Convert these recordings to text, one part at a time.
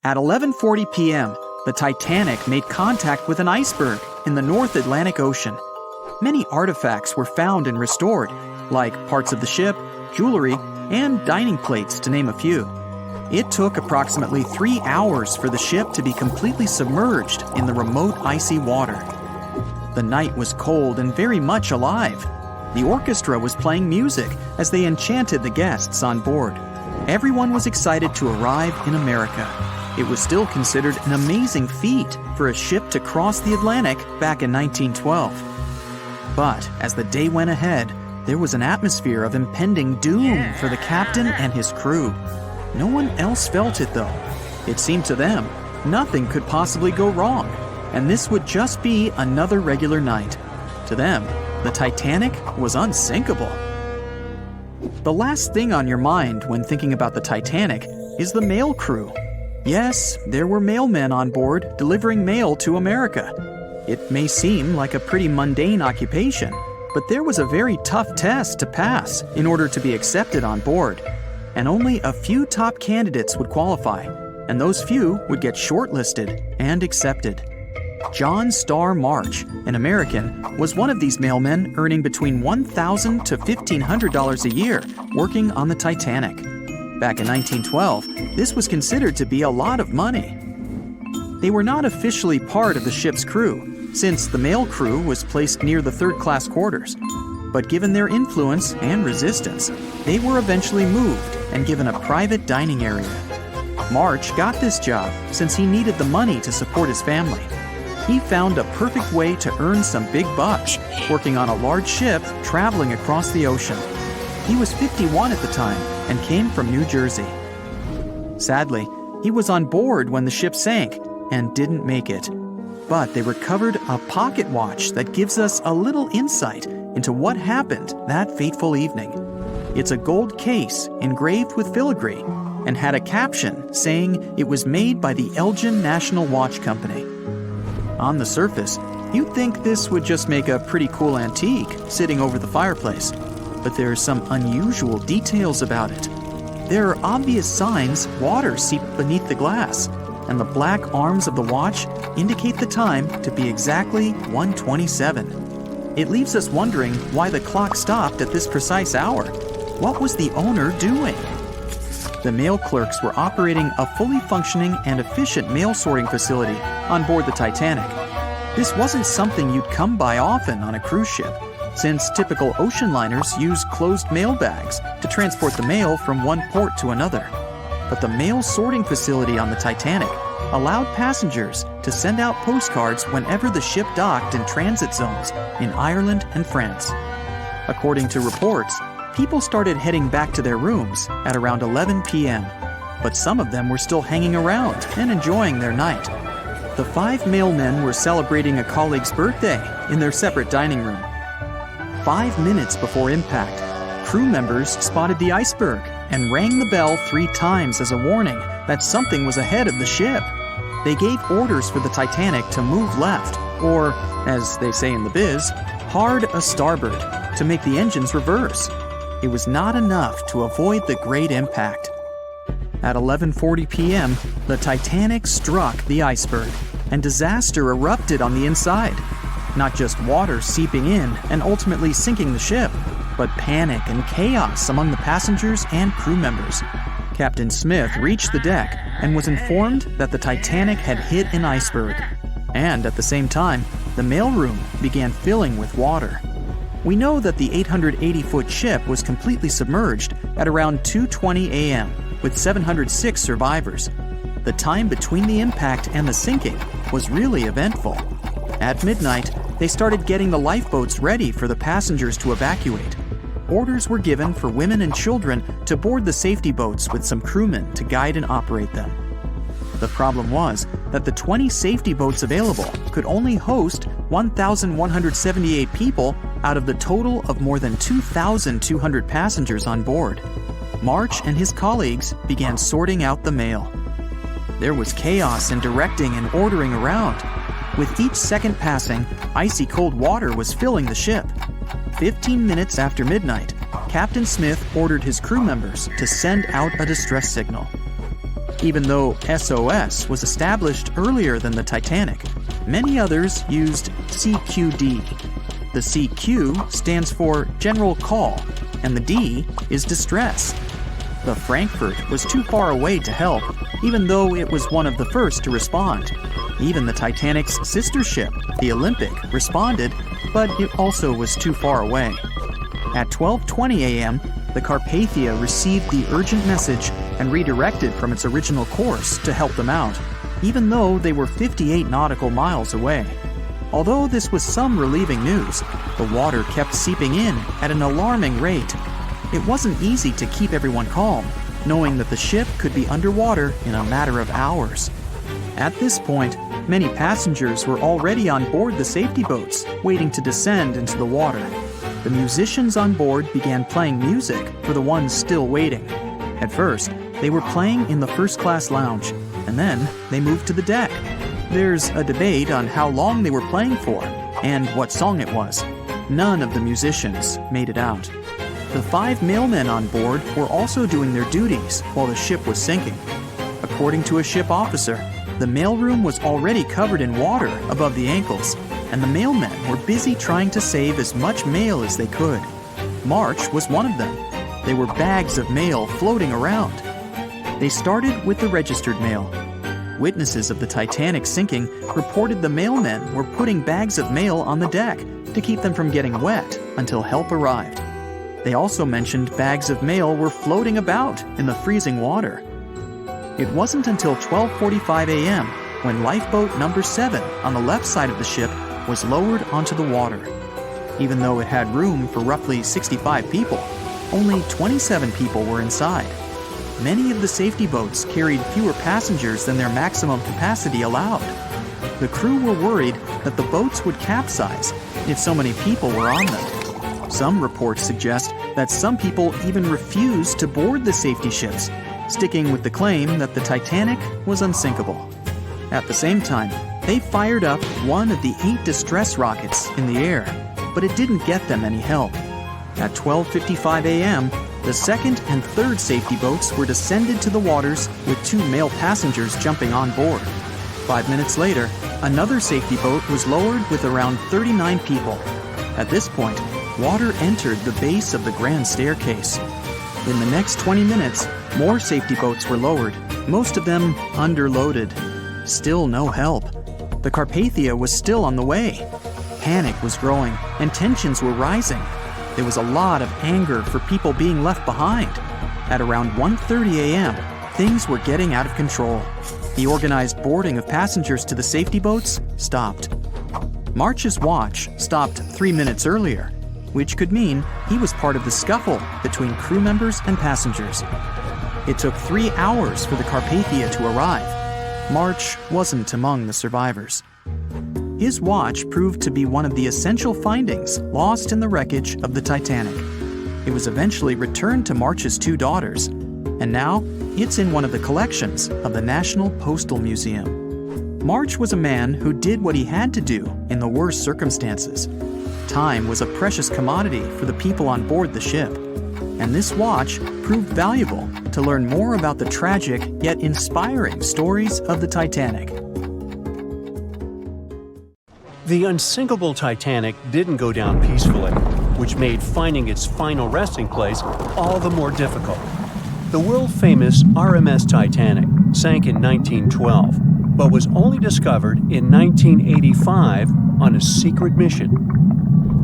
At 11:40 p.m., the Titanic made contact with an iceberg in the North Atlantic Ocean. Many artifacts were found and restored, like parts of the ship, jewelry, and dining plates, to name a few. It took approximately 3 hours for the ship to be completely submerged in the remote icy water. The night was cold and very much alive. The orchestra was playing music as they enchanted the guests on board. Everyone was excited to arrive in America. It was still considered an amazing feat for a ship to cross the Atlantic back in 1912. But as the day went ahead, there was an atmosphere of impending doom for the captain and his crew. No one else felt it, though. It seemed to them nothing could possibly go wrong, and this would just be another regular night. To them, the Titanic was unsinkable. The last thing on your mind when thinking about the Titanic is the mail crew. Yes, there were mailmen on board delivering mail to America. It may seem like a pretty mundane occupation, but there was a very tough test to pass in order to be accepted on board. And only a few top candidates would qualify, and those few would get shortlisted and accepted. John Starr March, an American, was one of these mailmen, earning between $1,000 to $1,500 a year working on the Titanic. Back in 1912, this was considered to be a lot of money. They were not officially part of the ship's crew, since the mail crew was placed near the third-class quarters. But given their influence and resistance, they were eventually moved and given a private dining area. March got this job since he needed the money to support his family. He found a perfect way to earn some big bucks, working on a large ship traveling across the ocean. He was 51 at the time and came from New Jersey. Sadly, he was on board when the ship sank and didn't make it. But they recovered a pocket watch that gives us a little insight into what happened that fateful evening. It's a gold case engraved with filigree and had a caption saying it was made by the Elgin National Watch Company. On the surface, you'd think this would just make a pretty cool antique sitting over the fireplace, but there are some unusual details about it. There are obvious signs water seeped beneath the glass, and the black arms of the watch indicate the time to be exactly 1:27. It leaves us wondering why the clock stopped at this precise hour. What was the owner doing? The mail clerks were operating a fully functioning and efficient mail sorting facility on board the Titanic. This wasn't something you'd come by often on a cruise ship, since typical ocean liners use closed mail bags to transport the mail from one port to another. But the mail sorting facility on the Titanic allowed passengers to send out postcards whenever the ship docked in transit zones in Ireland and France. According to reports, people started heading back to their rooms at around 11 p.m., but some of them were still hanging around and enjoying their night. The 5 mailmen were celebrating a colleague's birthday in their separate dining room. 5 minutes before impact, crew members spotted the iceberg and rang the bell 3 times as a warning that something was ahead of the ship. They gave orders for the Titanic to move left, or, as they say in the biz, hard a starboard, to make the engines reverse. It was not enough to avoid the great impact. At 11:40 p.m., the Titanic struck the iceberg, and disaster erupted on the inside. Not just water seeping in and ultimately sinking the ship, but panic and chaos among the passengers and crew members. Captain Smith reached the deck and was informed that the Titanic had hit an iceberg. And at the same time, the mailroom began filling with water. We know that the 880-foot ship was completely submerged at around 2:20 a.m., with 706 survivors. The time between the impact and the sinking was really eventful. At midnight, they started getting the lifeboats ready for the passengers to evacuate. Orders were given for women and children to board the safety boats with some crewmen to guide and operate them. The problem was that the 20 safety boats available could only host 1,178 people out of the total of more than 2,200 passengers on board. March and his colleagues began sorting out the mail. There was chaos in directing and ordering around. With each second passing, icy cold water was filling the ship. 15 minutes after midnight, Captain Smith ordered his crew members to send out a distress signal. Even though SOS was established earlier than the Titanic, many others used CQD. The CQ stands for General Call, and the D is Distress. The Frankfurt was too far away to help, even though it was one of the first to respond. Even the Titanic's sister ship, the Olympic, responded, but it also was too far away. At 12:20 a.m., the Carpathia received the urgent message and redirected from its original course to help them out, even though they were 58 nautical miles away. Although this was some relieving news, the water kept seeping in at an alarming rate. It wasn't easy to keep everyone calm, knowing that the ship could be underwater in a matter of hours. At this point, many passengers were already on board the safety boats, waiting to descend into the water. The musicians on board began playing music for the ones still waiting. At first, they were playing in the first-class lounge, and then they moved to the deck. There's a debate on how long they were playing for and what song it was. None of the musicians made it out. The 5 mailmen on board were also doing their duties while the ship was sinking. According to a ship officer, the mailroom was already covered in water above the ankles, and the mailmen were busy trying to save as much mail as they could. March was one of them. There were bags of mail floating around. They started with the registered mail. Witnesses of the Titanic sinking reported the mailmen were putting bags of mail on the deck to keep them from getting wet until help arrived. They also mentioned bags of mail were floating about in the freezing water. It wasn't until 12:45 a.m. when lifeboat number 7 on the left side of the ship was lowered onto the water. Even though it had room for roughly 65 people, only 27 people were inside. Many of the safety boats carried fewer passengers than their maximum capacity allowed. The crew were worried that the boats would capsize if so many people were on them. Some reports suggest that some people even refused to board the safety ships, sticking with the claim that the Titanic was unsinkable. At the same time, they fired up one of the 8 distress rockets in the air, but it didn't get them any help. At 12:55 a.m., the second and third safety boats were descended to the waters with 2 male passengers jumping on board. 5 minutes later, another safety boat was lowered with around 39 people. At this point, water entered the base of the grand staircase. In the next 20 minutes, more safety boats were lowered, most of them underloaded. Still no help. The Carpathia was still on the way. Panic was growing, and tensions were rising. There was a lot of anger for people being left behind. At around 1:30 a.m., things were getting out of control. The organized boarding of passengers to the safety boats stopped. March's watch stopped 3 minutes earlier, which could mean he was part of the scuffle between crew members and passengers. It took 3 hours for the Carpathia to arrive. March wasn't among the survivors. His watch proved to be one of the essential findings lost in the wreckage of the Titanic. It was eventually returned to March's 2 daughters, and now it's in one of the collections of the National Postal Museum. March was a man who did what he had to do in the worst circumstances. Time was a precious commodity for the people on board the ship, and this watch proved valuable to learn more about the tragic yet inspiring stories of the Titanic. The unsinkable Titanic didn't go down peacefully, which made finding its final resting place all the more difficult. The world-famous RMS Titanic sank in 1912, but was only discovered in 1985 on a secret mission.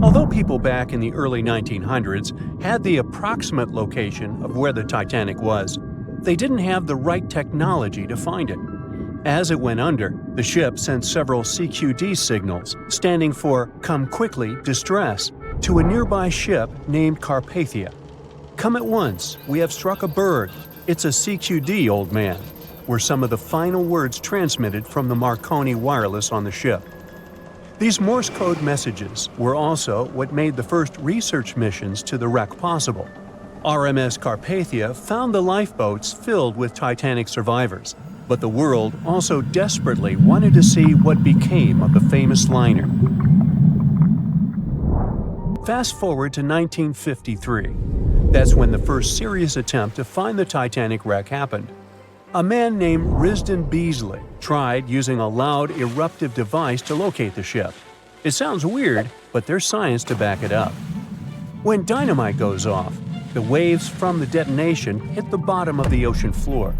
Although people back in the early 1900s had the approximate location of where the Titanic was, they didn't have the right technology to find it. As it went under, the ship sent several CQD signals, standing for Come Quickly, Distress, to a nearby ship named Carpathia. Come at once, we have struck a berg. It's a CQD, old man, were some of the final words transmitted from the Marconi wireless on the ship. These Morse code messages were also what made the first research missions to the wreck possible. RMS Carpathia found the lifeboats filled with Titanic survivors, but the world also desperately wanted to see what became of the famous liner. Fast forward to 1953. That's when the first serious attempt to find the Titanic wreck happened. A man named Risdon Beasley tried using a loud eruptive device to locate the ship. It sounds weird, but there's science to back it up. When dynamite goes off, the waves from the detonation hit the bottom of the ocean floor.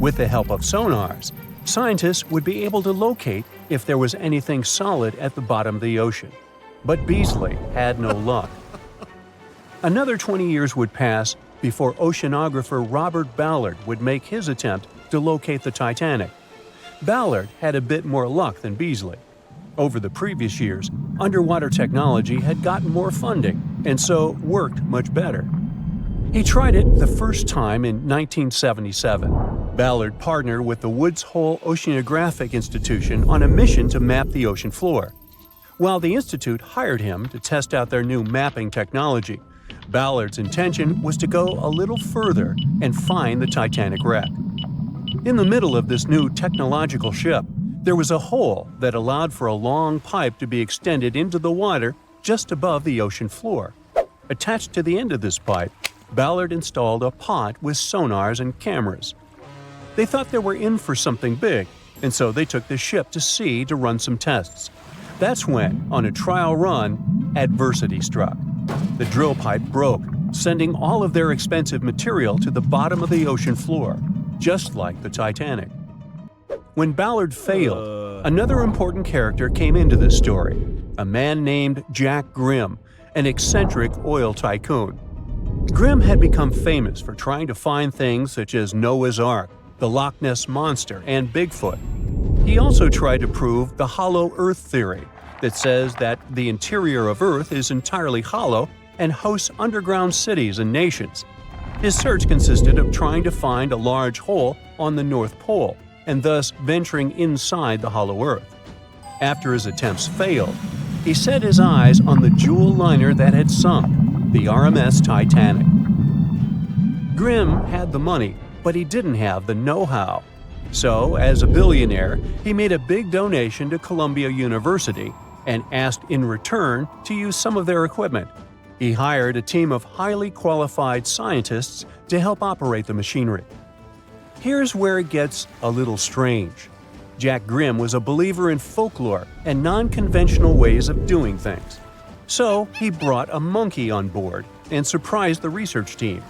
With the help of sonars, scientists would be able to locate if there was anything solid at the bottom of the ocean. But Beasley had no luck. Another 20 years would pass before oceanographer Robert Ballard would make his attempt to locate the Titanic. Ballard had a bit more luck than Beasley. Over the previous years, underwater technology had gotten more funding and so worked much better. He tried it the first time in 1977. Ballard partnered with the Woods Hole Oceanographic Institution on a mission to map the ocean floor. While the institute hired him to test out their new mapping technology, Ballard's intention was to go a little further and find the Titanic wreck. In the middle of this new technological ship, there was a hole that allowed for a long pipe to be extended into the water just above the ocean floor. Attached to the end of this pipe, Ballard installed a pod with sonars and cameras. They thought they were in for something big, and so they took the ship to sea to run some tests. That's when, on a trial run, adversity struck. The drill pipe broke, sending all of their expensive material to the bottom of the ocean floor, just like the Titanic. When Ballard failed, another important character came into this story, a man named Jack Grimm, an eccentric oil tycoon. Grimm had become famous for trying to find things such as Noah's Ark, the Loch Ness Monster, and Bigfoot. He also tried to prove the hollow Earth theory, that says that the interior of Earth is entirely hollow and hosts underground cities and nations. His search consisted of trying to find a large hole on the North Pole, and thus venturing inside the hollow Earth. After his attempts failed, he set his eyes on the jewel liner that had sunk, the RMS Titanic. Grimm had the money, but he didn't have the know-how. So, as a billionaire, he made a big donation to Columbia University and asked in return to use some of their equipment. He hired a team of highly qualified scientists to help operate the machinery. Here's where it gets a little strange. Jack Grimm was a believer in folklore and non-conventional ways of doing things. So he brought a monkey on board and surprised the research team.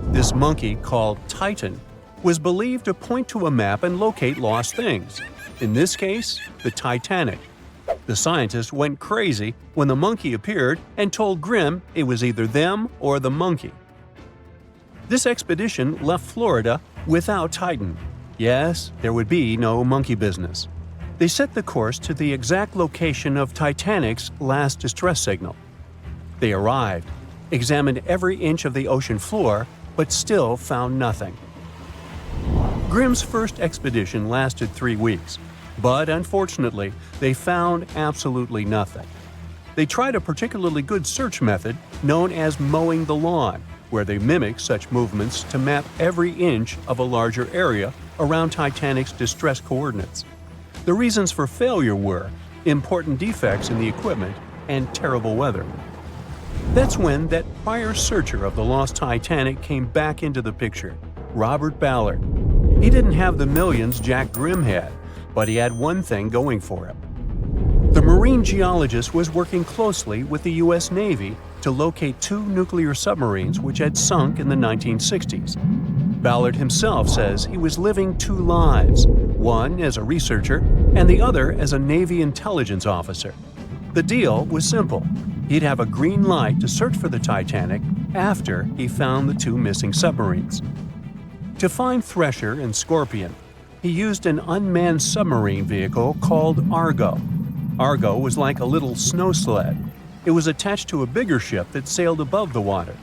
This monkey, called Titan, was believed to point to a map and locate lost things. In this case, the Titanic. The scientists went crazy when the monkey appeared and told Grimm it was either them or the monkey. This expedition left Florida without Titan. Yes, there would be no monkey business. They set the course to the exact location of Titanic's last distress signal. They arrived, examined every inch of the ocean floor, but still found nothing. Grimm's first expedition lasted 3 weeks, but unfortunately, they found absolutely nothing. They tried a particularly good search method known as mowing the lawn, where they mimic such movements to map every inch of a larger area around Titanic's distress coordinates. The reasons for failure were important defects in the equipment and terrible weather. That's when that prior searcher of the lost Titanic came back into the picture, Robert Ballard. He didn't have the millions Jack Grimm had, but he had one thing going for him. The marine geologist was working closely with the U.S. Navy to locate 2 nuclear submarines which had sunk in the 1960s. Ballard himself says he was living 2 lives, one as a researcher and the other as a Navy intelligence officer. The deal was simple. He'd have a green light to search for the Titanic after he found the 2 missing submarines. To find Thresher and Scorpion, he used an unmanned submarine vehicle called Argo. Argo was like a little snow sled. It was attached to a bigger ship that sailed above the water.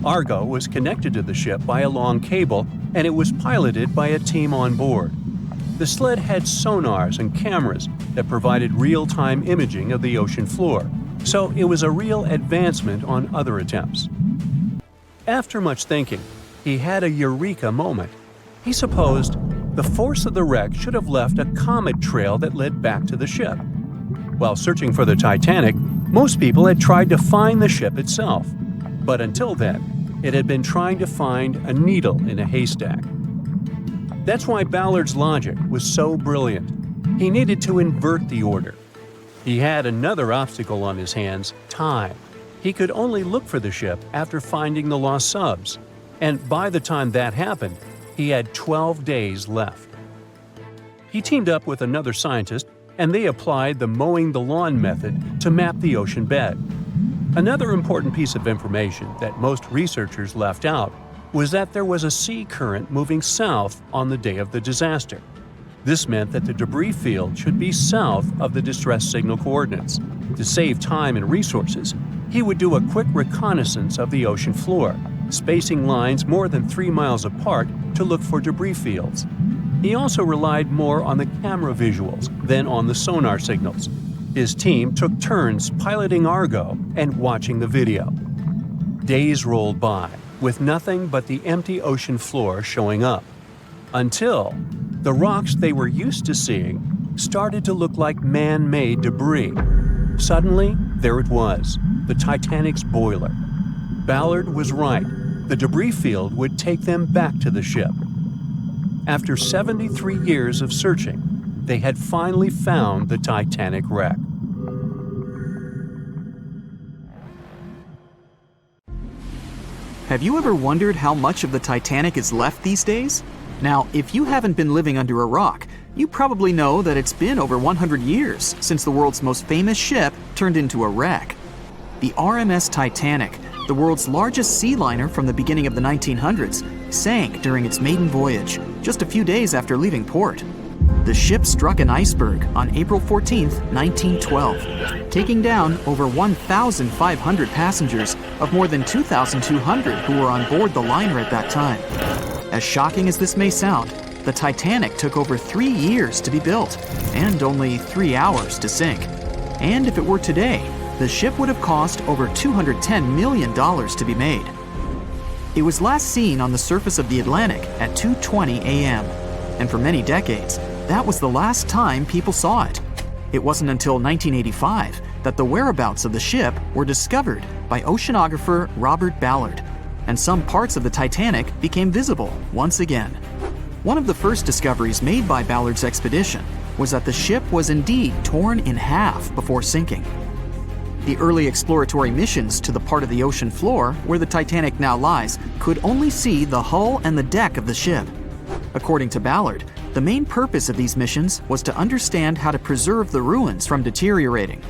Argo was connected to the ship by a long cable, and it was piloted by a team on board. The sled had sonars and cameras that provided real-time imaging of the ocean floor, so it was a real advancement on other attempts. After much thinking, he had a eureka moment. He supposed the force of the wreck should have left a comet trail that led back to the ship. While searching for the Titanic, most people had tried to find the ship itself. But until then, it had been trying to find a needle in a haystack. That's why Ballard's logic was so brilliant. He needed to invert the order. He had another obstacle on his hands: time. He could only look for the ship after finding the lost subs, and by the time that happened, he had 12 days left. He teamed up with another scientist, and they applied the mowing the lawn method to map the ocean bed. Another important piece of information that most researchers left out was that there was a sea current moving south on the day of the disaster. This meant that the debris field should be south of the distress signal coordinates. To save time and resources, he would do a quick reconnaissance of the ocean floor, spacing lines more than 3 miles apart to look for debris fields. He also relied more on the camera visuals than on the sonar signals. His team took turns piloting Argo and watching the video. Days rolled by, with nothing but the empty ocean floor showing up. Until the rocks they were used to seeing started to look like man-made debris. Suddenly, there it was, the Titanic's boiler. Ballard was right. The debris field would take them back to the ship. After 73 years of searching, they had finally found the Titanic wreck. Have you ever wondered how much of the Titanic is left these days? Now, if you haven't been living under a rock, you probably know that it's been over 100 years since the world's most famous ship turned into a wreck. The RMS Titanic, the world's largest sea liner from the beginning of the 1900s, sank during its maiden voyage, just a few days after leaving port. The ship struck an iceberg on April 14, 1912, taking down over 1,500 passengers of more than 2,200 who were on board the liner at that time. As shocking as this may sound, the Titanic took over 3 years to be built and only 3 hours to sink. And if it were today, the ship would have cost over $210 million to be made. It was last seen on the surface of the Atlantic at 2:20 a.m., and for many decades, that was the last time people saw it. It wasn't until 1985 that the whereabouts of the ship were discovered by oceanographer Robert Ballard, and some parts of the Titanic became visible once again. One of the first discoveries made by Ballard's expedition was that the ship was indeed torn in half before sinking. The early exploratory missions to the part of the ocean floor where the Titanic now lies could only see the hull and the deck of the ship. According to Ballard, the main purpose of these missions was to understand how to preserve the ruins from deteriorating.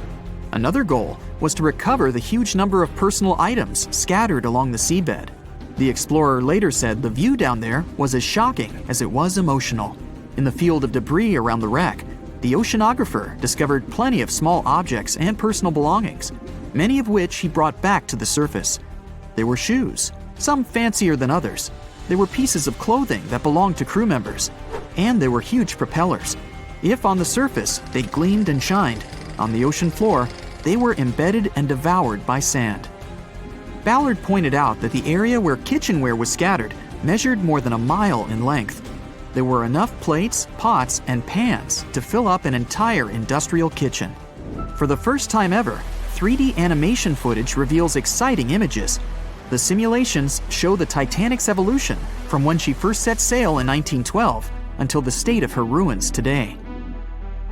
Another goal was to recover the huge number of personal items scattered along the seabed. The explorer later said the view down there was as shocking as it was emotional. In the field of debris around the wreck, the oceanographer discovered plenty of small objects and personal belongings, many of which he brought back to the surface. There were shoes, some fancier than others. There were pieces of clothing that belonged to crew members, and there were huge propellers. If on the surface they gleamed and shined, on the ocean floor they were embedded and devoured by sand. Ballard pointed out that the area where kitchenware was scattered measured more than a mile in length. There were enough plates, pots, and pans to fill up an entire industrial kitchen. For the first time ever, 3D animation footage reveals exciting images. The simulations show the Titanic's evolution from when she first set sail in 1912 until the state of her ruins today.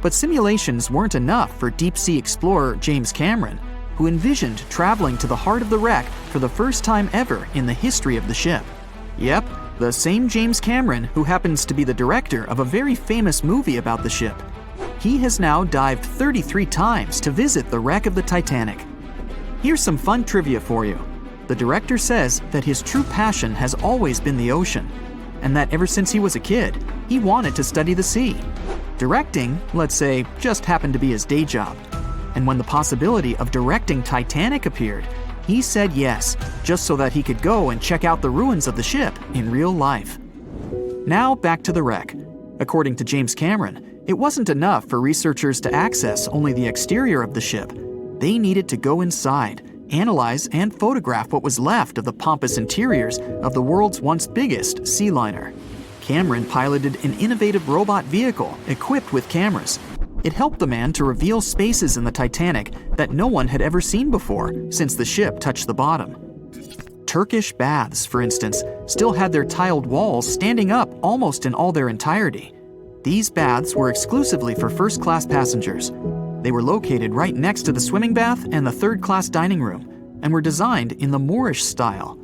But simulations weren't enough for deep-sea explorer James Cameron, who envisioned traveling to the heart of the wreck for the first time ever in the history of the ship. Yep, the same James Cameron who happens to be the director of a very famous movie about the ship. He has now dived 33 times to visit the wreck of the Titanic. Here's some fun trivia for you. The director says that his true passion has always been the ocean, and that ever since he was a kid, he wanted to study the sea. Directing, let's say, just happened to be his day job. And when the possibility of directing Titanic appeared, he said yes, just so that he could go and check out the ruins of the ship in real life. Now back to the wreck. According to James Cameron, it wasn't enough for researchers to access only the exterior of the ship. They needed to go inside, analyze and photograph what was left of the pompous interiors of the world's once biggest sea liner. Cameron piloted an innovative robot vehicle equipped with cameras. It helped the man to reveal spaces in the Titanic that no one had ever seen before since the ship touched the bottom. Turkish baths, for instance, still had their tiled walls standing up almost in all their entirety. These baths were exclusively for first-class passengers. They were located right next to the swimming bath and the third-class dining room, and were designed in the Moorish style.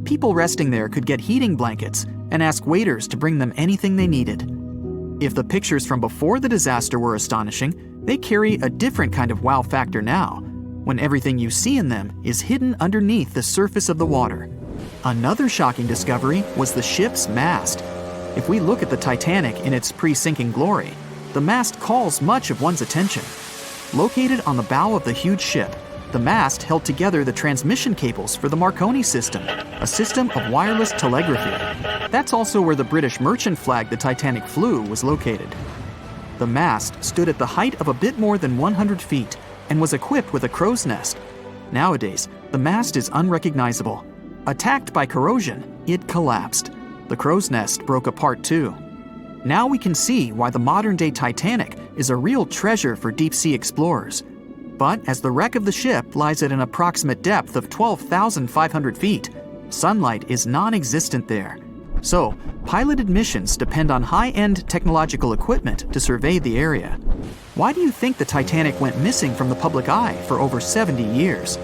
People resting there could get heating blankets and ask waiters to bring them anything they needed. If the pictures from before the disaster were astonishing, they carry a different kind of wow factor now, when everything you see in them is hidden underneath the surface of the water. Another shocking discovery was the ship's mast. If we look at the Titanic in its pre-sinking glory, the mast calls much of one's attention. Located on the bow of the huge ship, the mast held together the transmission cables for the Marconi system, a system of wireless telegraphy. That's also where the British merchant flag the Titanic flew was located. The mast stood at the height of a bit more than 100 feet and was equipped with a crow's nest. Nowadays, the mast is unrecognizable. Attacked by corrosion, it collapsed. The crow's nest broke apart too. Now we can see why the modern-day Titanic is a real treasure for deep-sea explorers. But as the wreck of the ship lies at an approximate depth of 12,500 feet, sunlight is non-existent there. So, piloted missions depend on high-end technological equipment to survey the area. Why do you think the Titanic went missing from the public eye for over 70 years?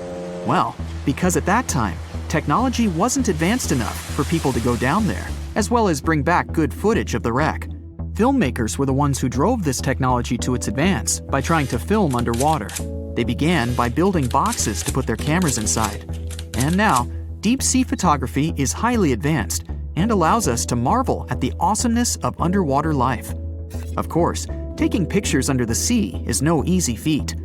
Well, because at that time, technology wasn't advanced enough for people to go down there, as well as bring back good footage of the wreck. Filmmakers were the ones who drove this technology to its advance by trying to film underwater. They began by building boxes to put their cameras inside. And now, deep-sea photography is highly advanced and allows us to marvel at the awesomeness of underwater life. Of course, taking pictures under the sea is no easy feat.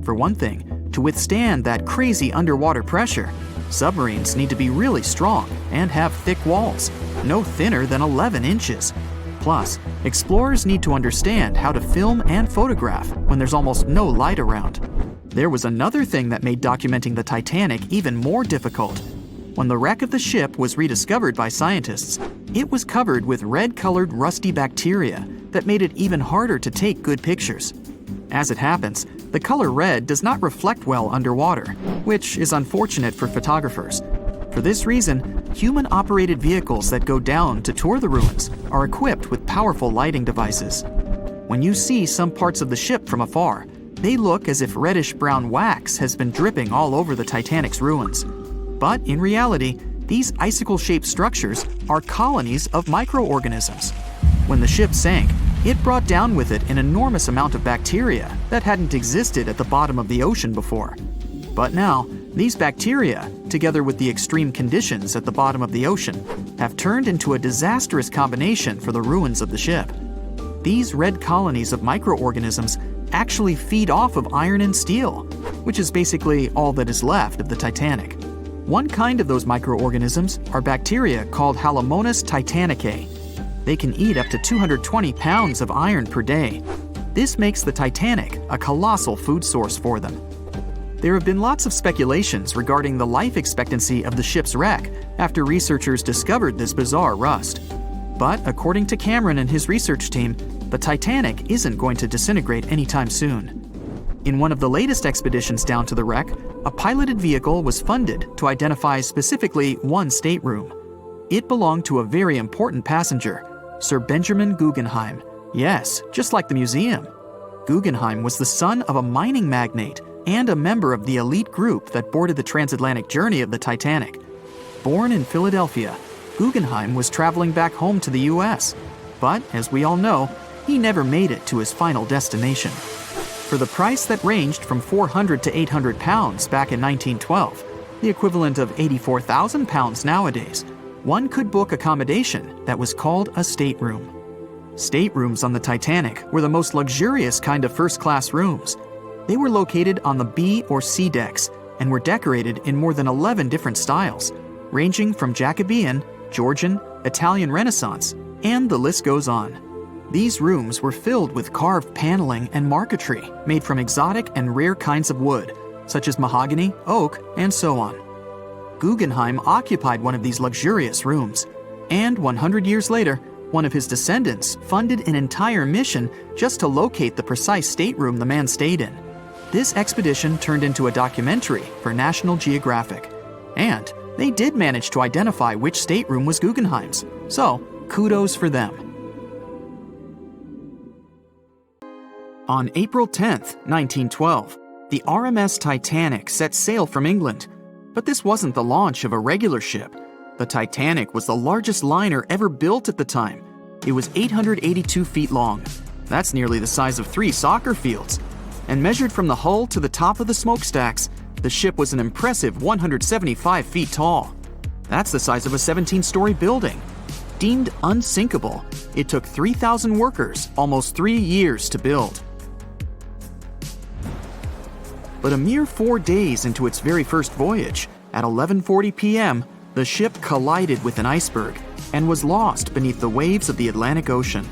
For one thing, to withstand that crazy underwater pressure, submarines need to be really strong and have thick walls, no thinner than 11 inches. Plus, explorers need to understand how to film and photograph when there's almost no light around. There was another thing that made documenting the Titanic even more difficult. When the wreck of the ship was rediscovered by scientists, it was covered with red-colored rusty bacteria that made it even harder to take good pictures. As it happens, the color red does not reflect well underwater, which is unfortunate for photographers. For this reason, human-operated vehicles that go down to tour the ruins are equipped with powerful lighting devices. When you see some parts of the ship from afar, they look as if reddish-brown wax has been dripping all over the Titanic's ruins. But in reality, these icicle-shaped structures are colonies of microorganisms. When the ship sank, it brought down with it an enormous amount of bacteria that hadn't existed at the bottom of the ocean before. But now, these bacteria, together with the extreme conditions at the bottom of the ocean, have turned into a disastrous combination for the ruins of the ship. These red colonies of microorganisms actually feed off of iron and steel, which is basically all that is left of the Titanic. One kind of those microorganisms are bacteria called Halomonas titanicae. They can eat up to 220 pounds of iron per day. This makes the Titanic a colossal food source for them. There have been lots of speculations regarding the life expectancy of the ship's wreck after researchers discovered this bizarre rust. But according to Cameron and his research team, the Titanic isn't going to disintegrate anytime soon. In one of the latest expeditions down to the wreck, a piloted vehicle was funded to identify specifically one stateroom. It belonged to a very important passenger, Sir Benjamin Guggenheim. Yes, just like the museum. Guggenheim was the son of a mining magnate and a member of the elite group that boarded the transatlantic journey of the Titanic. Born in Philadelphia, Guggenheim was traveling back home to the US. But, as we all know, he never made it to his final destination. For the price that ranged from 400 to 800 pounds back in 1912, the equivalent of 84,000 pounds nowadays, one could book accommodation that was called a stateroom. Staterooms on the Titanic were the most luxurious kind of first-class rooms. They were located on the B or C decks and were decorated in more than 11 different styles, ranging from Jacobean, Georgian, Italian Renaissance, and the list goes on. These rooms were filled with carved paneling and marquetry made from exotic and rare kinds of wood, such as mahogany, oak, and so on. Guggenheim occupied one of these luxurious rooms, and 100 years later, one of his descendants funded an entire mission just to locate the precise stateroom the man stayed in. This expedition turned into a documentary for National Geographic, and They did manage to identify which stateroom was Guggenheim's, so kudos for them. On April 10, 1912, the RMS Titanic set sail from England. But this wasn't the launch of a regular ship. The Titanic was the largest liner ever built at the time. It was 882 feet long. That's nearly the size of 3 soccer fields. And measured from the hull to the top of the smokestacks, the ship was an impressive 175 feet tall. That's the size of a 17-story building. Deemed unsinkable, it took 3,000 workers almost 3 years to build. But a mere 4 days into its very first voyage, at 11:40 p.m., the ship collided with an iceberg and was lost beneath the waves of the Atlantic Ocean.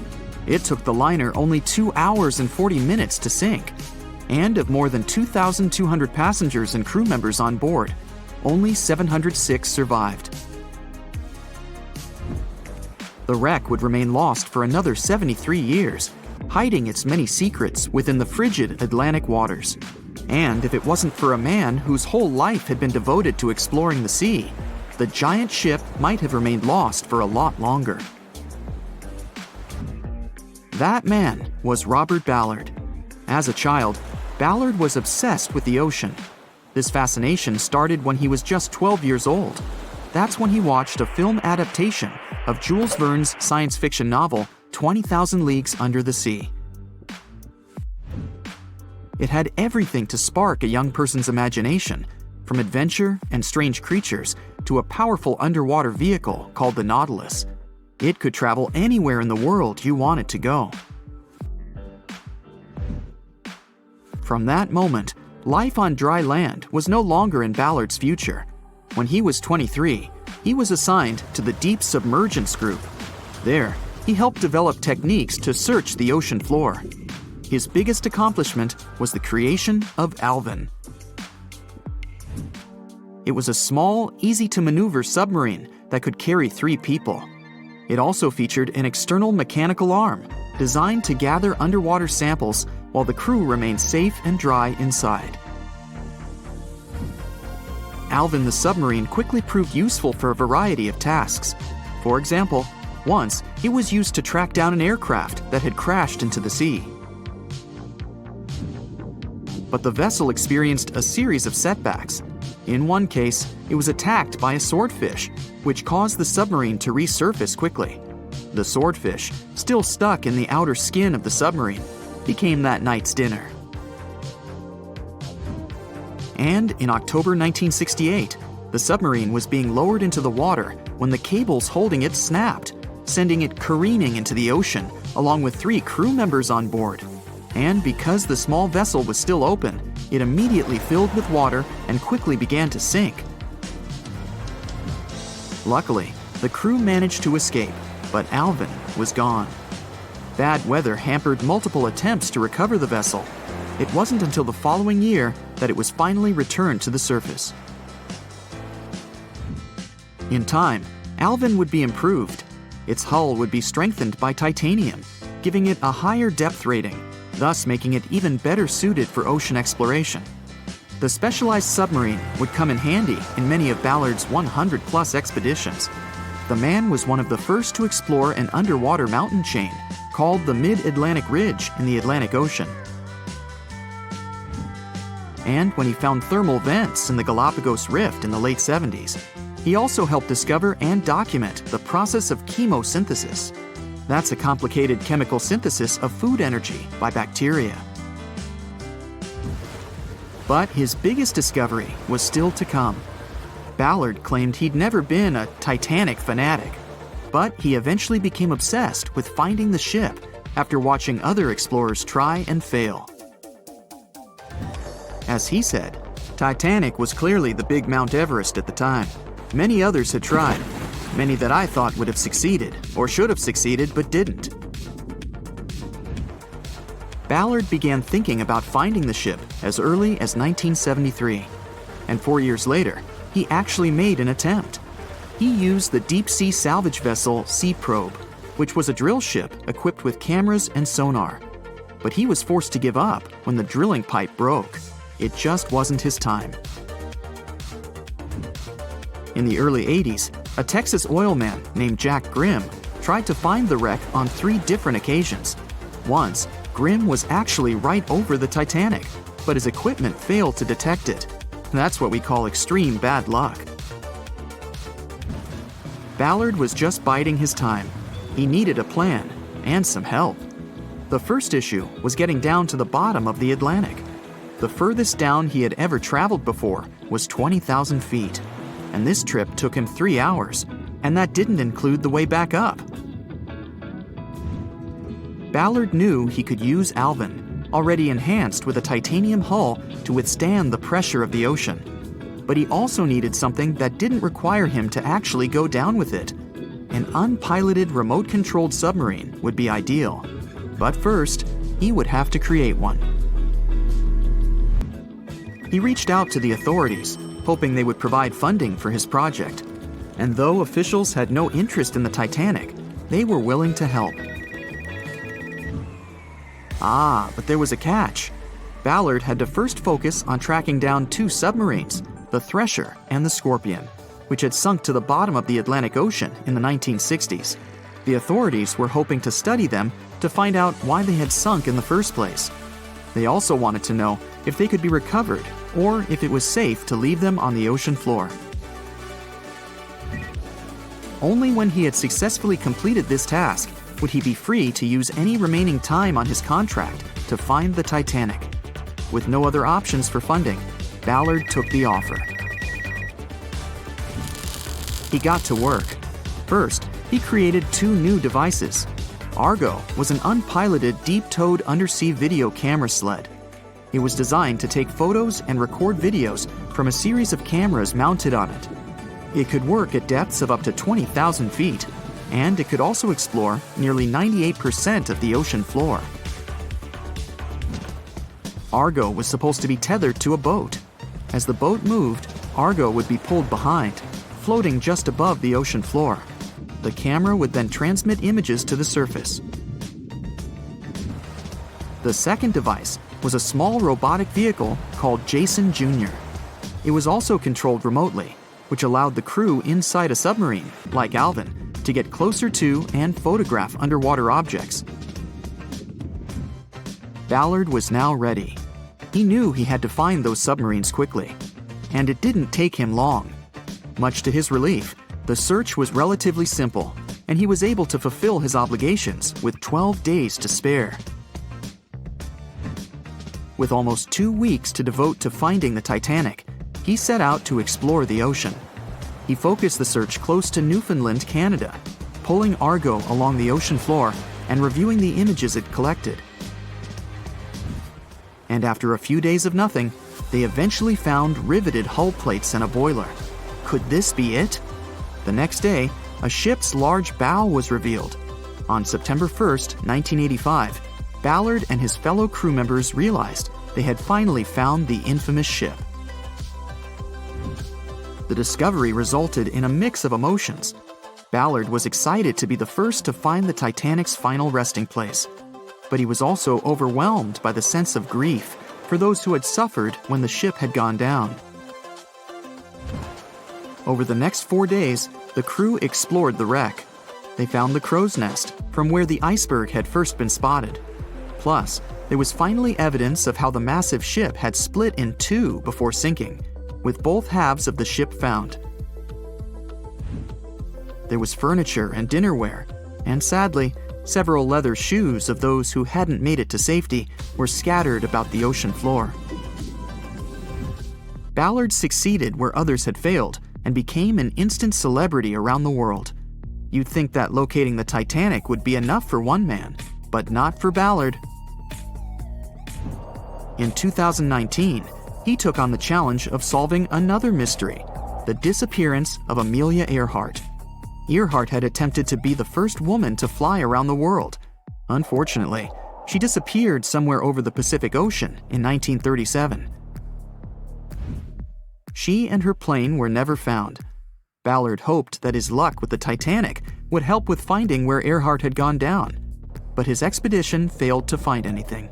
It took the liner only 2 hours and 40 minutes to sink. And of more than 2,200 passengers and crew members on board, only 706 survived. The wreck would remain lost for another 73 years, hiding its many secrets within the frigid Atlantic waters. And if it wasn't for a man whose whole life had been devoted to exploring the sea, the giant ship might have remained lost for a lot longer. That man was Robert Ballard. As a child, Ballard was obsessed with the ocean. This fascination started when he was just 12 years old. That's when he watched a film adaptation of Jules Verne's science fiction novel, 20,000 Leagues Under the Sea. It had everything to spark a young person's imagination, from adventure and strange creatures to a powerful underwater vehicle called the Nautilus. It could travel anywhere in the world you wanted to go. From that moment, life on dry land was no longer in Ballard's future. When he was 23, he was assigned to the Deep Submergence Group. There, he helped develop techniques to search the ocean floor. His biggest accomplishment was the creation of Alvin. It was a small, easy-to-maneuver submarine that could carry 3 people. It also featured an external mechanical arm designed to gather underwater samples while the crew remained safe and dry inside. Alvin the submarine quickly proved useful for a variety of tasks. For example, once it was used to track down an aircraft that had crashed into the sea. But the vessel experienced a series of setbacks. In one case, it was attacked by a swordfish, which caused the submarine to resurface quickly. The swordfish, still stuck in the outer skin of the submarine, became that night's dinner. And in October 1968, the submarine was being lowered into the water when the cables holding it snapped, sending it careening into the ocean, along with 3 crew members on board. And because the small vessel was still open, it immediately filled with water and quickly began to sink. Luckily, the crew managed to escape, but Alvin was gone. Bad weather hampered multiple attempts to recover the vessel. It wasn't until the following year that it was finally returned to the surface. In time, Alvin would be improved. Its hull would be strengthened by titanium, giving it a higher depth rating, thus making it even better suited for ocean exploration. The specialized submarine would come in handy in many of Ballard's 100-plus expeditions. The man was one of the first to explore an underwater mountain chain called the Mid-Atlantic Ridge in the Atlantic Ocean. And when he found thermal vents in the Galapagos Rift in the late 70s, he also helped discover and document the process of chemosynthesis. That's a complicated chemical synthesis of food energy by bacteria. But his biggest discovery was still to come. Ballard claimed he'd never been a Titanic fanatic, but he eventually became obsessed with finding the ship after watching other explorers try and fail. As he said, Titanic was clearly the big Mount Everest at the time. Many others had tried, many that I thought would have succeeded, or should have succeeded but didn't. Ballard began thinking about finding the ship as early as 1973, and 4 years later, he actually made an attempt. He used the deep-sea salvage vessel Sea Probe, which was a drill ship equipped with cameras and sonar. But he was forced to give up when the drilling pipe broke. It just wasn't his time. In the early 80s, a Texas oil man named Jack Grimm tried to find the wreck on 3 different occasions. Once, Grimm was actually right over the Titanic, but his equipment failed to detect it. That's what we call extreme bad luck. Ballard was just biding his time. He needed a plan and some help. The first issue was getting down to the bottom of the Atlantic. The furthest down he had ever traveled before was 20,000 feet, and this trip took him 3 hours, and that didn't include the way back up. Ballard knew he could use Alvin, already enhanced with a titanium hull to withstand the pressure of the ocean. But he also needed something that didn't require him to actually go down with it. An unpiloted remote-controlled submarine would be ideal. But first, he would have to create one. He reached out to the authorities, hoping they would provide funding for his project. And though officials had no interest in the Titanic, they were willing to help. But there was a catch. Ballard had to first focus on tracking down 2 submarines, the Thresher and the Scorpion, which had sunk to the bottom of the Atlantic Ocean in the 1960s. The authorities were hoping to study them to find out why they had sunk in the first place. They also wanted to know if they could be recovered or if it was safe to leave them on the ocean floor. Only when he had successfully completed this task would he be free to use any remaining time on his contract to find the Titanic. With no other options for funding, Ballard took the offer. He got to work. First, he created 2 new devices. Argo was an unpiloted deep-towed undersea video camera sled. It was designed to take photos and record videos from a series of cameras mounted on it. It could work at depths of up to 20,000 feet, and it could also explore nearly 98% of the ocean floor. Argo was supposed to be tethered to a boat. As the boat moved, Argo would be pulled behind, floating just above the ocean floor. The camera would then transmit images to the surface. The second device was a small robotic vehicle called Jason Jr. It was also controlled remotely, which allowed the crew inside a submarine, like Alvin, to get closer to and photograph underwater objects. Ballard was now ready. He knew he had to find those submarines quickly, and it didn't take him long. Much to his relief, the search was relatively simple, and he was able to fulfill his obligations with 12 days to spare. With almost 2 weeks to devote to finding the Titanic, he set out to explore the ocean. He focused the search close to Newfoundland, Canada, pulling Argo along the ocean floor and reviewing the images it collected. And after a few days of nothing, they eventually found riveted hull plates and a boiler. Could this be it? The next day, a ship's large bow was revealed. On September 1st, 1985, Ballard and his fellow crew members realized they had finally found the infamous ship. The discovery resulted in a mix of emotions. Ballard was excited to be the first to find the Titanic's final resting place, but he was also overwhelmed by the sense of grief for those who had suffered when the ship had gone down. Over the next 4 days, the crew explored the wreck. They found the crow's nest, from where the iceberg had first been spotted. Plus, there was finally evidence of how the massive ship had split in 2 before sinking, with both halves of the ship found. There was furniture and dinnerware, and sadly, several leather shoes of those who hadn't made it to safety were scattered about the ocean floor. Ballard succeeded where others had failed and became an instant celebrity around the world. You'd think that locating the Titanic would be enough for one man, but not for Ballard. In 2019, he took on the challenge of solving another mystery, the disappearance of Amelia Earhart. Earhart had attempted to be the first woman to fly around the world. Unfortunately, she disappeared somewhere over the Pacific Ocean in 1937. She and her plane were never found. Ballard hoped that his luck with the Titanic would help with finding where Earhart had gone down, but his expedition failed to find anything.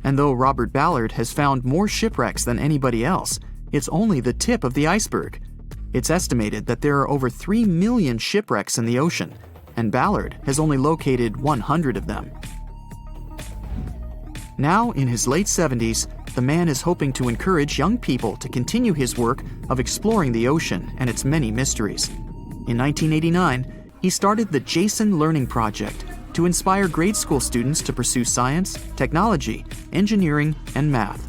And though Robert Ballard has found more shipwrecks than anybody else, it's only the tip of the iceberg. It's estimated that there are over 3 million shipwrecks in the ocean, and Ballard has only located 100 of them. Now, in his late 70s, the man is hoping to encourage young people to continue his work of exploring the ocean and its many mysteries. In 1989, he started the Jason Learning Project to inspire grade school students to pursue science, technology, engineering, and math.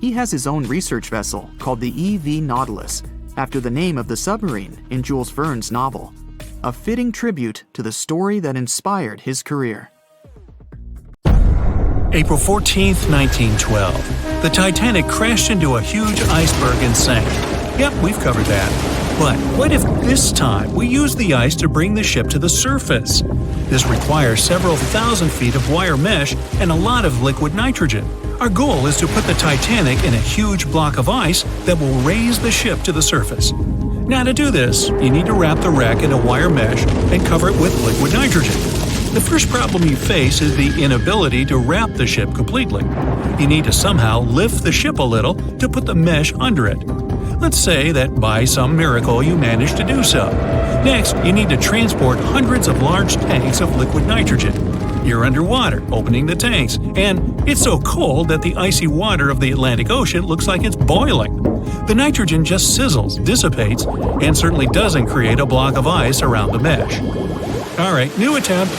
He has his own research vessel called the EV Nautilus, after the name of the submarine in Jules Verne's novel, a fitting tribute to the story that inspired his career. April 14, 1912. The Titanic crashed into a huge iceberg and sank. Yep, we've covered that. But what if this time we use the ice to bring the ship to the surface? This requires several thousand feet of wire mesh and a lot of liquid nitrogen. Our goal is to put the Titanic in a huge block of ice that will raise the ship to the surface. Now, to do this, you need to wrap the wreck in a wire mesh and cover it with liquid nitrogen. The first problem you face is the inability to wrap the ship completely. You need to somehow lift the ship a little to put the mesh under it. Let's say that by some miracle you manage to do so. Next, you need to transport hundreds of large tanks of liquid nitrogen. You're underwater, opening the tanks, and it's so cold that the icy water of the Atlantic Ocean looks like it's boiling. The nitrogen just sizzles, dissipates, and certainly doesn't create a block of ice around the mesh. Alright, new attempt.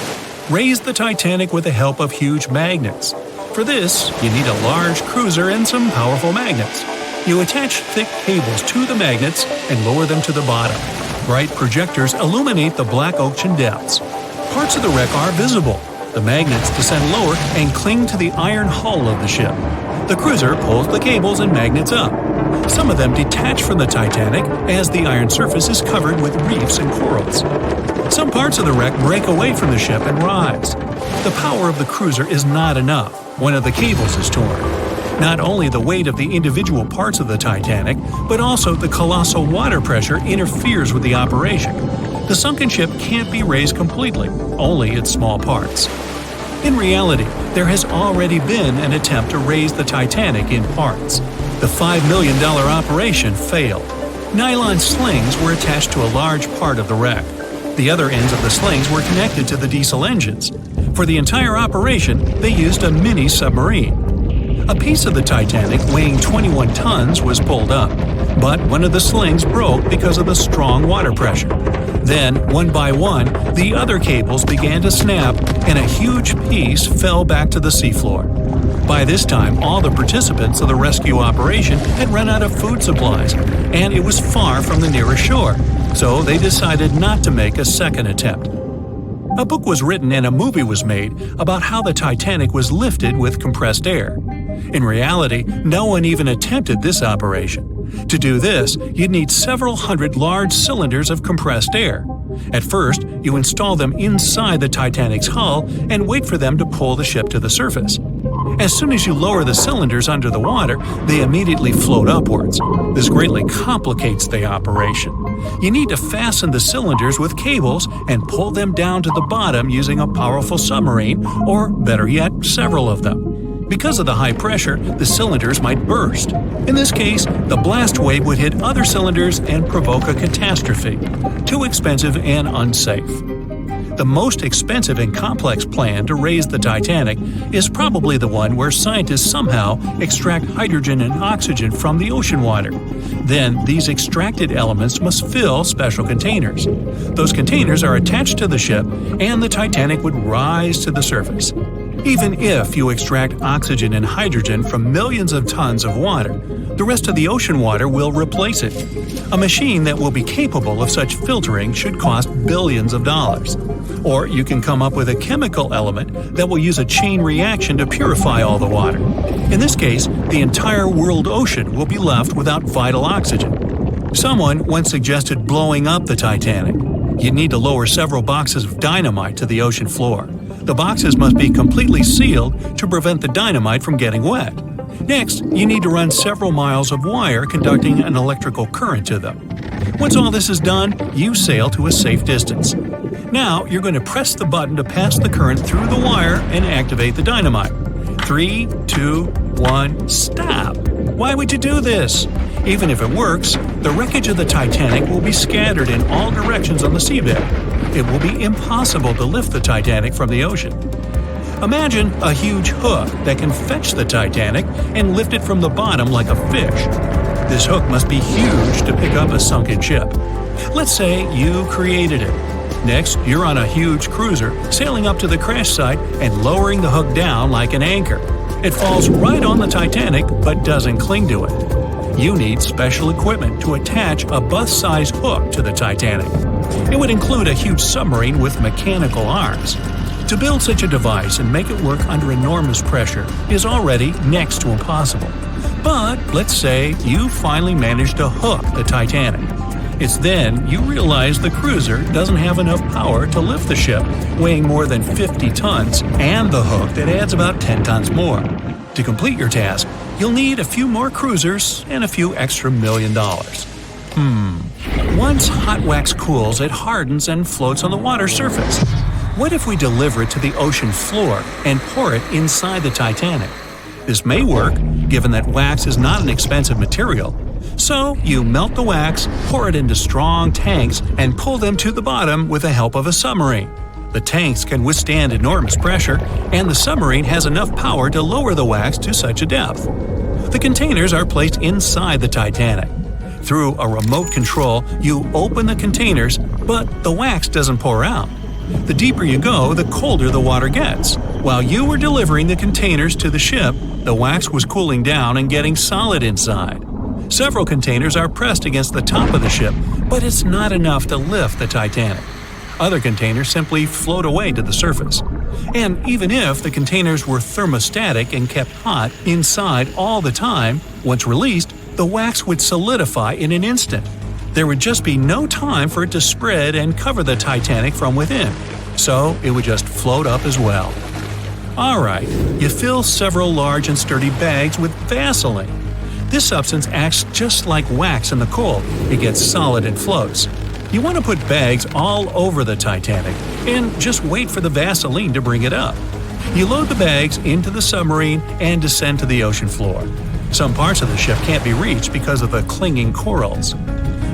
Raise the Titanic with the help of huge magnets. For this, you need a large cruiser and some powerful magnets. You attach thick cables to the magnets and lower them to the bottom. Bright projectors illuminate the black ocean depths. Parts of the wreck are visible. The magnets descend lower and cling to the iron hull of the ship. The cruiser pulls the cables and magnets up. Some of them detach from the Titanic as the iron surface is covered with reefs and corals. Some parts of the wreck break away from the ship and rise. The power of the cruiser is not enough. One of the cables is torn. Not only the weight of the individual parts of the Titanic, but also the colossal water pressure interferes with the operation. The sunken ship can't be raised completely, only its small parts. In reality, there has already been an attempt to raise the Titanic in parts. The $5 million operation failed. Nylon slings were attached to a large part of the wreck. The other ends of the slings were connected to the diesel engines. For the entire operation, they used a mini submarine. A piece of the Titanic weighing 21 tons was pulled up, but one of the slings broke because of the strong water pressure. Then, one by one, the other cables began to snap, and a huge piece fell back to the seafloor. By this time, all the participants of the rescue operation had run out of food supplies, and it was far from the nearest shore, so they decided not to make a second attempt. A book was written and a movie was made about how the Titanic was lifted with compressed air. In reality, no one even attempted this operation. To do this, you'd need several hundred large cylinders of compressed air. At first, you install them inside the Titanic's hull and wait for them to pull the ship to the surface. As soon as you lower the cylinders under the water, they immediately float upwards. This greatly complicates the operation. You need to fasten the cylinders with cables and pull them down to the bottom using a powerful submarine, or better yet, several of them. Because of the high pressure, the cylinders might burst. In this case, the blast wave would hit other cylinders and provoke a catastrophe. Too expensive and unsafe. The most expensive and complex plan to raise the Titanic is probably the one where scientists somehow extract hydrogen and oxygen from the ocean water. Then, these extracted elements must fill special containers. Those containers are attached to the ship, and the Titanic would rise to the surface. Even if you extract oxygen and hydrogen from millions of tons of water, the rest of the ocean water will replace it. A machine that will be capable of such filtering should cost billions of dollars. Or you can come up with a chemical element that will use a chain reaction to purify all the water. In this case, the entire world ocean will be left without vital oxygen. Someone once suggested blowing up the Titanic. You'd need to lower several boxes of dynamite to the ocean floor. The boxes must be completely sealed to prevent the dynamite from getting wet. Next, you need to run several miles of wire conducting an electrical current to them. Once all this is done, you sail to a safe distance. Now, you're going to press the button to pass the current through the wire and activate the dynamite. 3, 2, 1, stop! Why would you do this? Even if it works, the wreckage of the Titanic will be scattered in all directions on the seabed. It will be impossible to lift the Titanic from the ocean. Imagine a huge hook that can fetch the Titanic and lift it from the bottom like a fish. This hook must be huge to pick up a sunken ship. Let's say you created it. Next, you're on a huge cruiser, sailing up to the crash site and lowering the hook down like an anchor. It falls right on the Titanic but doesn't cling to it. You need special equipment to attach a bus-sized hook to the Titanic. It would include a huge submarine with mechanical arms. To build such a device and make it work under enormous pressure is already next to impossible. But let's say you finally managed to hook the Titanic. It's then you realize the cruiser doesn't have enough power to lift the ship, weighing more than 50 tons, and the hook that adds about 10 tons more. To complete your task, you'll need a few more cruisers and a few extra $1 million. Once hot wax cools, it hardens and floats on the water surface. What if we deliver it to the ocean floor and pour it inside the Titanic? This may work, given that wax is not an expensive material. So you melt the wax, pour it into strong tanks, and pull them to the bottom with the help of a submarine. The tanks can withstand enormous pressure, and the submarine has enough power to lower the wax to such a depth. The containers are placed inside the Titanic. Through a remote control, you open the containers, but the wax doesn't pour out. The deeper you go, the colder the water gets. While you were delivering the containers to the ship, the wax was cooling down and getting solid inside. Several containers are pressed against the top of the ship, but it's not enough to lift the Titanic. Other containers simply float away to the surface. And even if the containers were thermostatic and kept hot inside all the time, once released, the wax would solidify in an instant. There would just be no time for it to spread and cover the Titanic from within, so it would just float up as well. Alright, you fill several large and sturdy bags with Vaseline. This substance acts just like wax in the cold. It gets solid and floats. You want to put bags all over the Titanic and just wait for the Vaseline to bring it up. You load the bags into the submarine and descend to the ocean floor. Some parts of the ship can't be reached because of the clinging corals.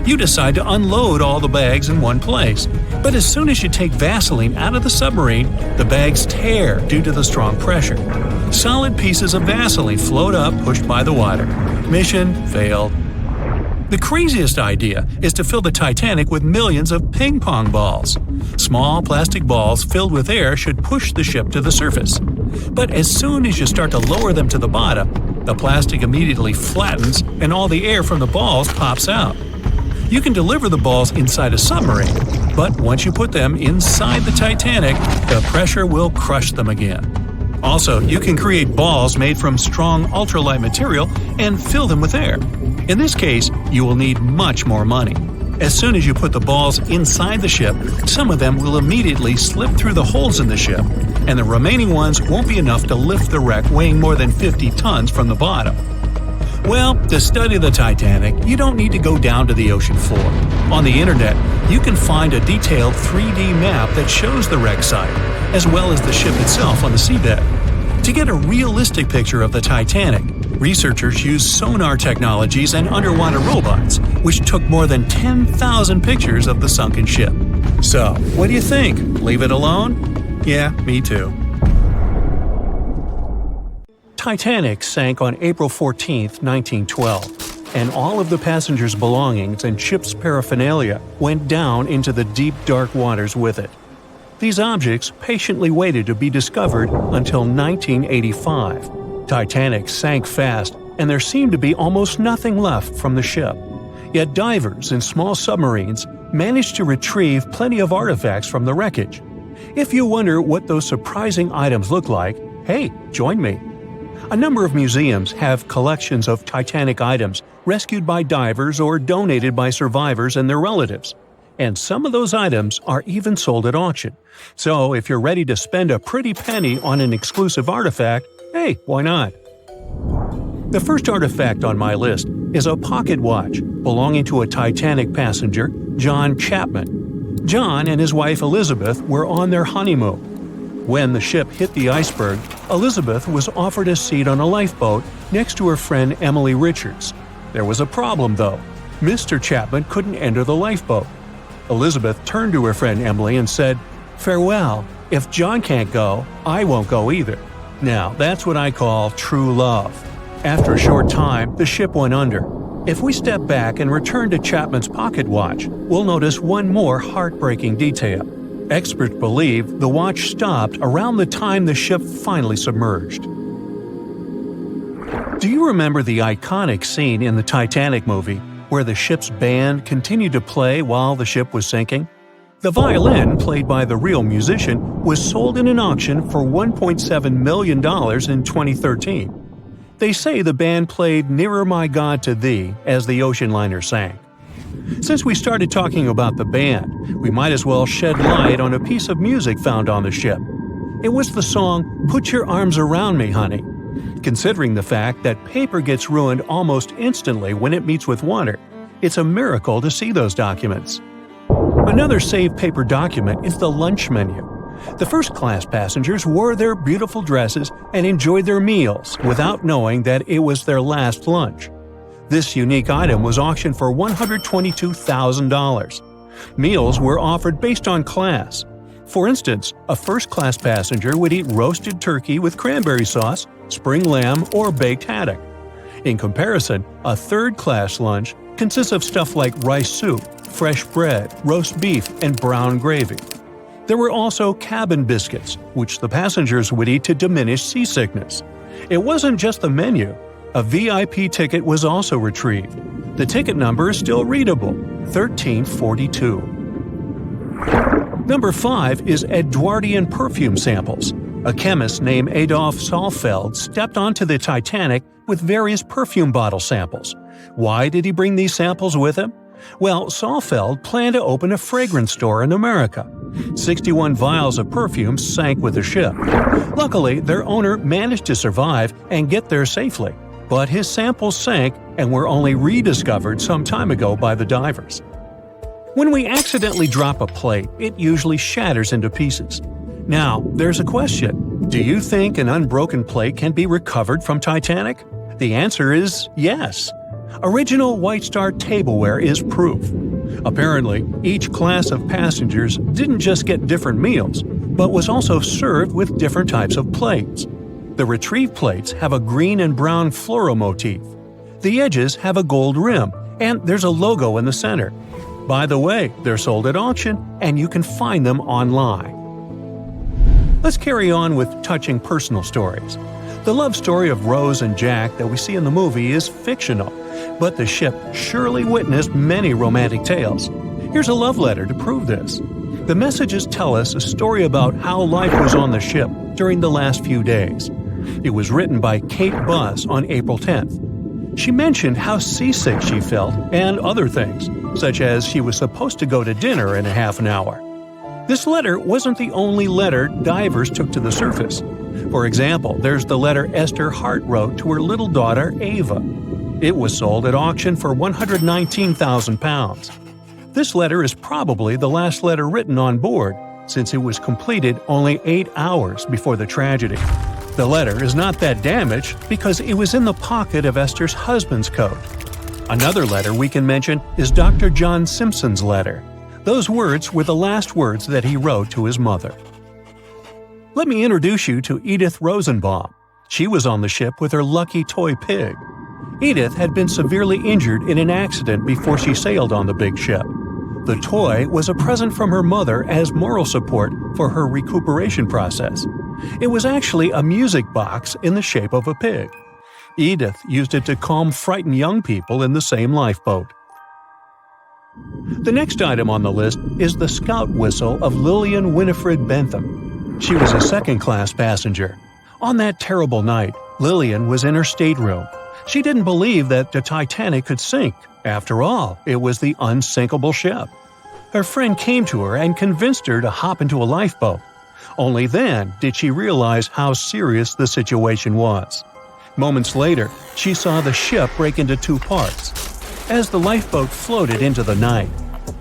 You decide to unload all the bags in one place, but as soon as you take Vaseline out of the submarine, the bags tear due to the strong pressure. Solid pieces of Vaseline float up, pushed by the water. Mission failed. The craziest idea is to fill the Titanic with millions of ping pong balls. Small plastic balls filled with air should push the ship to the surface. But as soon as you start to lower them to the bottom, the plastic immediately flattens and all the air from the balls pops out. You can deliver the balls inside a submarine, but once you put them inside the Titanic, the pressure will crush them again. Also, you can create balls made from strong ultralight material and fill them with air. In this case, you will need much more money. As soon as you put the balls inside the ship, some of them will immediately slip through the holes in the ship, and the remaining ones won't be enough to lift the wreck weighing more than 50 tons from the bottom. Well, to study the Titanic, you don't need to go down to the ocean floor. On the internet, you can find a detailed 3D map that shows the wreck site, as well as the ship itself on the seabed. To get a realistic picture of the Titanic, researchers used sonar technologies and underwater robots, which took more than 10,000 pictures of the sunken ship. So, what do you think? Leave it alone? Yeah, me too. Titanic sank on April 14, 1912, and all of the passengers' belongings and ship's paraphernalia went down into the deep, dark waters with it. These objects patiently waited to be discovered until 1985. Titanic sank fast, and there seemed to be almost nothing left from the ship. Yet divers in small submarines managed to retrieve plenty of artifacts from the wreckage. If you wonder what those surprising items look like, hey, join me. A number of museums have collections of Titanic items rescued by divers or donated by survivors and their relatives. And some of those items are even sold at auction. So if you're ready to spend a pretty penny on an exclusive artifact, hey, why not? The first artifact on my list is a pocket watch belonging to a Titanic passenger, John Chapman. John and his wife Elizabeth were on their honeymoon. When the ship hit the iceberg, Elizabeth was offered a seat on a lifeboat, next to her friend Emily Richards. There was a problem, though. Mr. Chapman couldn't enter the lifeboat. Elizabeth turned to her friend Emily and said, "Farewell. If John can't go, I won't go either." Now, that's what I call true love. After a short time, the ship went under. If we step back and return to Chapman's pocket watch, we'll notice one more heartbreaking detail. Experts believe the watch stopped around the time the ship finally submerged. Do you remember the iconic scene in the Titanic movie where the ship's band continued to play while the ship was sinking? The violin, played by the real musician, was sold in an auction for $1.7 million in 2013. They say the band played "Nearer My God to Thee" as the ocean liner sank. Since we started talking about the band, we might as well shed light on a piece of music found on the ship. It was the song "Put Your Arms Around Me, Honey." Considering the fact that paper gets ruined almost instantly when it meets with water, it's a miracle to see those documents. Another saved paper document is the lunch menu. The first-class passengers wore their beautiful dresses and enjoyed their meals without knowing that it was their last lunch. This unique item was auctioned for $122,000. Meals were offered based on class. For instance, a first-class passenger would eat roasted turkey with cranberry sauce, spring lamb, or baked haddock. In comparison, a third-class lunch consists of stuff like rice soup, fresh bread, roast beef, and brown gravy. There were also cabin biscuits, which the passengers would eat to diminish seasickness. It wasn't just the menu. A VIP ticket was also retrieved. The ticket number is still readable, 1342. Number 5 is Edwardian perfume samples. A chemist named Adolf Saalfeld stepped onto the Titanic with various perfume bottle samples. Why did he bring these samples with him? Well, Saalfeld planned to open a fragrance store in America. 61 vials of perfume sank with the ship. Luckily, their owner managed to survive and get there safely, but his samples sank and were only rediscovered some time ago by the divers. When we accidentally drop a plate, it usually shatters into pieces. Now, there's a question. Do you think an unbroken plate can be recovered from Titanic? The answer is yes. Original White Star tableware is proof. Apparently, each class of passengers didn't just get different meals, but was also served with different types of plates. The retrieved plates have a green and brown floral motif. The edges have a gold rim, and there's a logo in the center. By the way, they're sold at auction, and you can find them online. Let's carry on with touching personal stories. The love story of Rose and Jack that we see in the movie is fictional, but the ship surely witnessed many romantic tales. Here's a love letter to prove this. The messages tell us a story about how life was on the ship during the last few days. It was written by Kate Buss on April 10th. She mentioned how seasick she felt and other things, such as she was supposed to go to dinner in a half an hour. This letter wasn't the only letter divers took to the surface. For example, there's the letter Esther Hart wrote to her little daughter Ava. It was sold at auction for £119,000. This letter is probably the last letter written on board, since it was completed only 8 hours before the tragedy. The letter is not that damaged because it was in the pocket of Esther's husband's coat. Another letter we can mention is Dr. John Simpson's letter. Those words were the last words that he wrote to his mother. Let me introduce you to Edith Rosenbaum. She was on the ship with her lucky toy pig. Edith had been severely injured in an accident before she sailed on the big ship. The toy was a present from her mother as moral support for her recuperation process. It was actually a music box in the shape of a pig. Edith used it to calm frightened young people in the same lifeboat. The next item on the list is the scout whistle of Lillian Winifred Bentham. She was a second-class passenger. On that terrible night, Lillian was in her stateroom. She didn't believe that the Titanic could sink. After all, it was the unsinkable ship. Her friend came to her and convinced her to hop into a lifeboat. Only then did she realize how serious the situation was. Moments later, she saw the ship break into 2 parts. As the lifeboat floated into the night,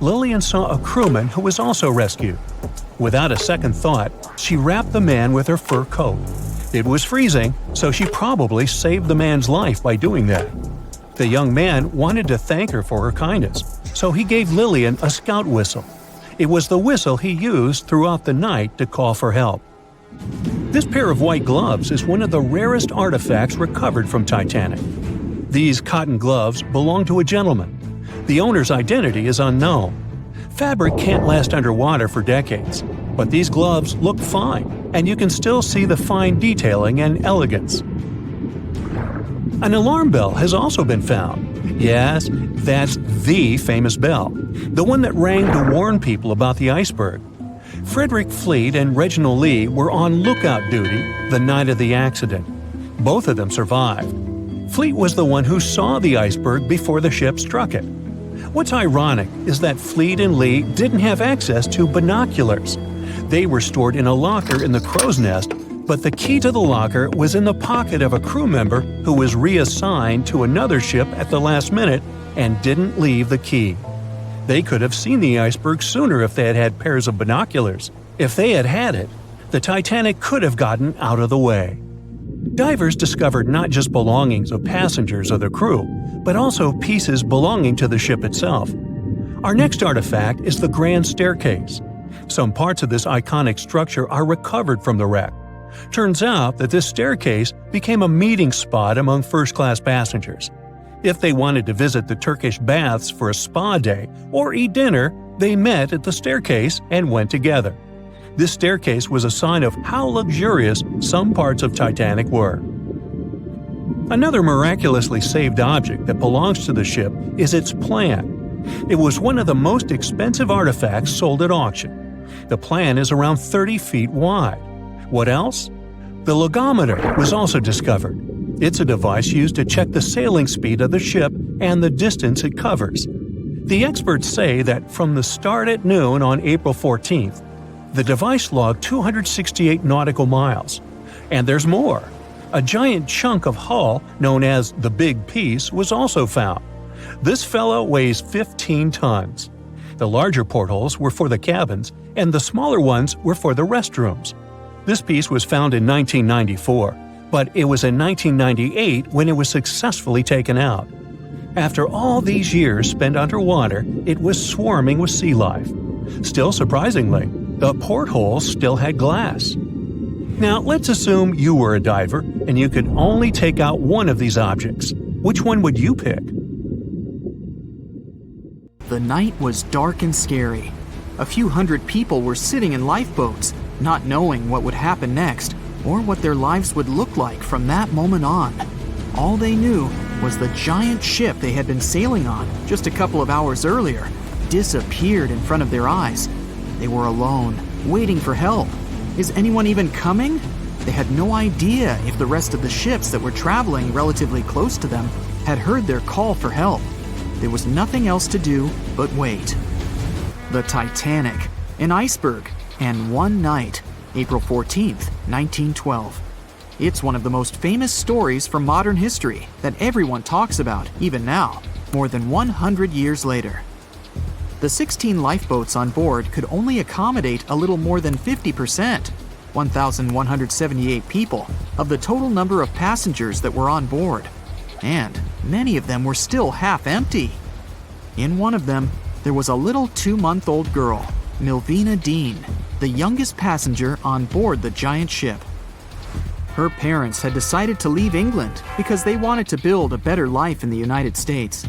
Lillian saw a crewman who was also rescued. Without a second thought, she wrapped the man with her fur coat. It was freezing, so she probably saved the man's life by doing that. The young man wanted to thank her for her kindness, so he gave Lillian a scout whistle. It was the whistle he used throughout the night to call for help. This pair of white gloves is one of the rarest artifacts recovered from Titanic. These cotton gloves belong to a gentleman. The owner's identity is unknown. Fabric can't last underwater for decades, but these gloves look fine, and you can still see the fine detailing and elegance. An alarm bell has also been found. Yes, that's the famous bell, the one that rang to warn people about the iceberg. Frederick Fleet and Reginald Lee were on lookout duty the night of the accident. Both of them survived. Fleet was the one who saw the iceberg before the ship struck it. What's ironic is that Fleet and Lee didn't have access to binoculars. They were stored in a locker in the crow's nest, but the key to the locker was in the pocket of a crew member who was reassigned to another ship at the last minute and didn't leave the key. They could have seen the iceberg sooner if they had had pairs of binoculars. If they had had it, the Titanic could have gotten out of the way. Divers discovered not just belongings of passengers or the crew, but also pieces belonging to the ship itself. Our next artifact is the Grand Staircase. Some parts of this iconic structure are recovered from the wreck. Turns out that this staircase became a meeting spot among first-class passengers. If they wanted to visit the Turkish baths for a spa day or eat dinner, they met at the staircase and went together. This staircase was a sign of how luxurious some parts of Titanic were. Another miraculously saved object that belongs to the ship is its plan. It was one of the most expensive artifacts sold at auction. The plan is around 30 feet wide. What else? The logometer was also discovered. It's a device used to check the sailing speed of the ship and the distance it covers. The experts say that from the start at noon on April 14th, the device logged 268 nautical miles. And there's more. A giant chunk of hull, known as the Big Piece, was also found. This fellow weighs 15 tons. The larger portholes were for the cabins, and the smaller ones were for the restrooms. This piece was found in 1994, but it was in 1998 when it was successfully taken out. After all these years spent underwater, it was swarming with sea life. Still surprisingly, the portholes still had glass. Now, let's assume you were a diver and you could only take out one of these objects. Which one would you pick? The night was dark and scary. A few hundred people were sitting in lifeboats, not knowing what would happen next or what their lives would look like from that moment on. All they knew was the giant ship they had been sailing on just a couple of hours earlier disappeared in front of their eyes. They were alone, waiting for help. Is anyone even coming? They had no idea if the rest of the ships that were traveling relatively close to them had heard their call for help. There was nothing else to do but wait. The Titanic, an iceberg, and one night, April 14th, 1912. It's one of the most famous stories from modern history that everyone talks about, even now, more than 100 years later. The 16 lifeboats on board could only accommodate a little more than 50%, 1,178 people, of the total number of passengers that were on board. And many of them were still half empty. In one of them, there was a little 2-month-old girl, Milvina Dean, the youngest passenger on board the giant ship. Her parents had decided to leave England because they wanted to build a better life in the United States.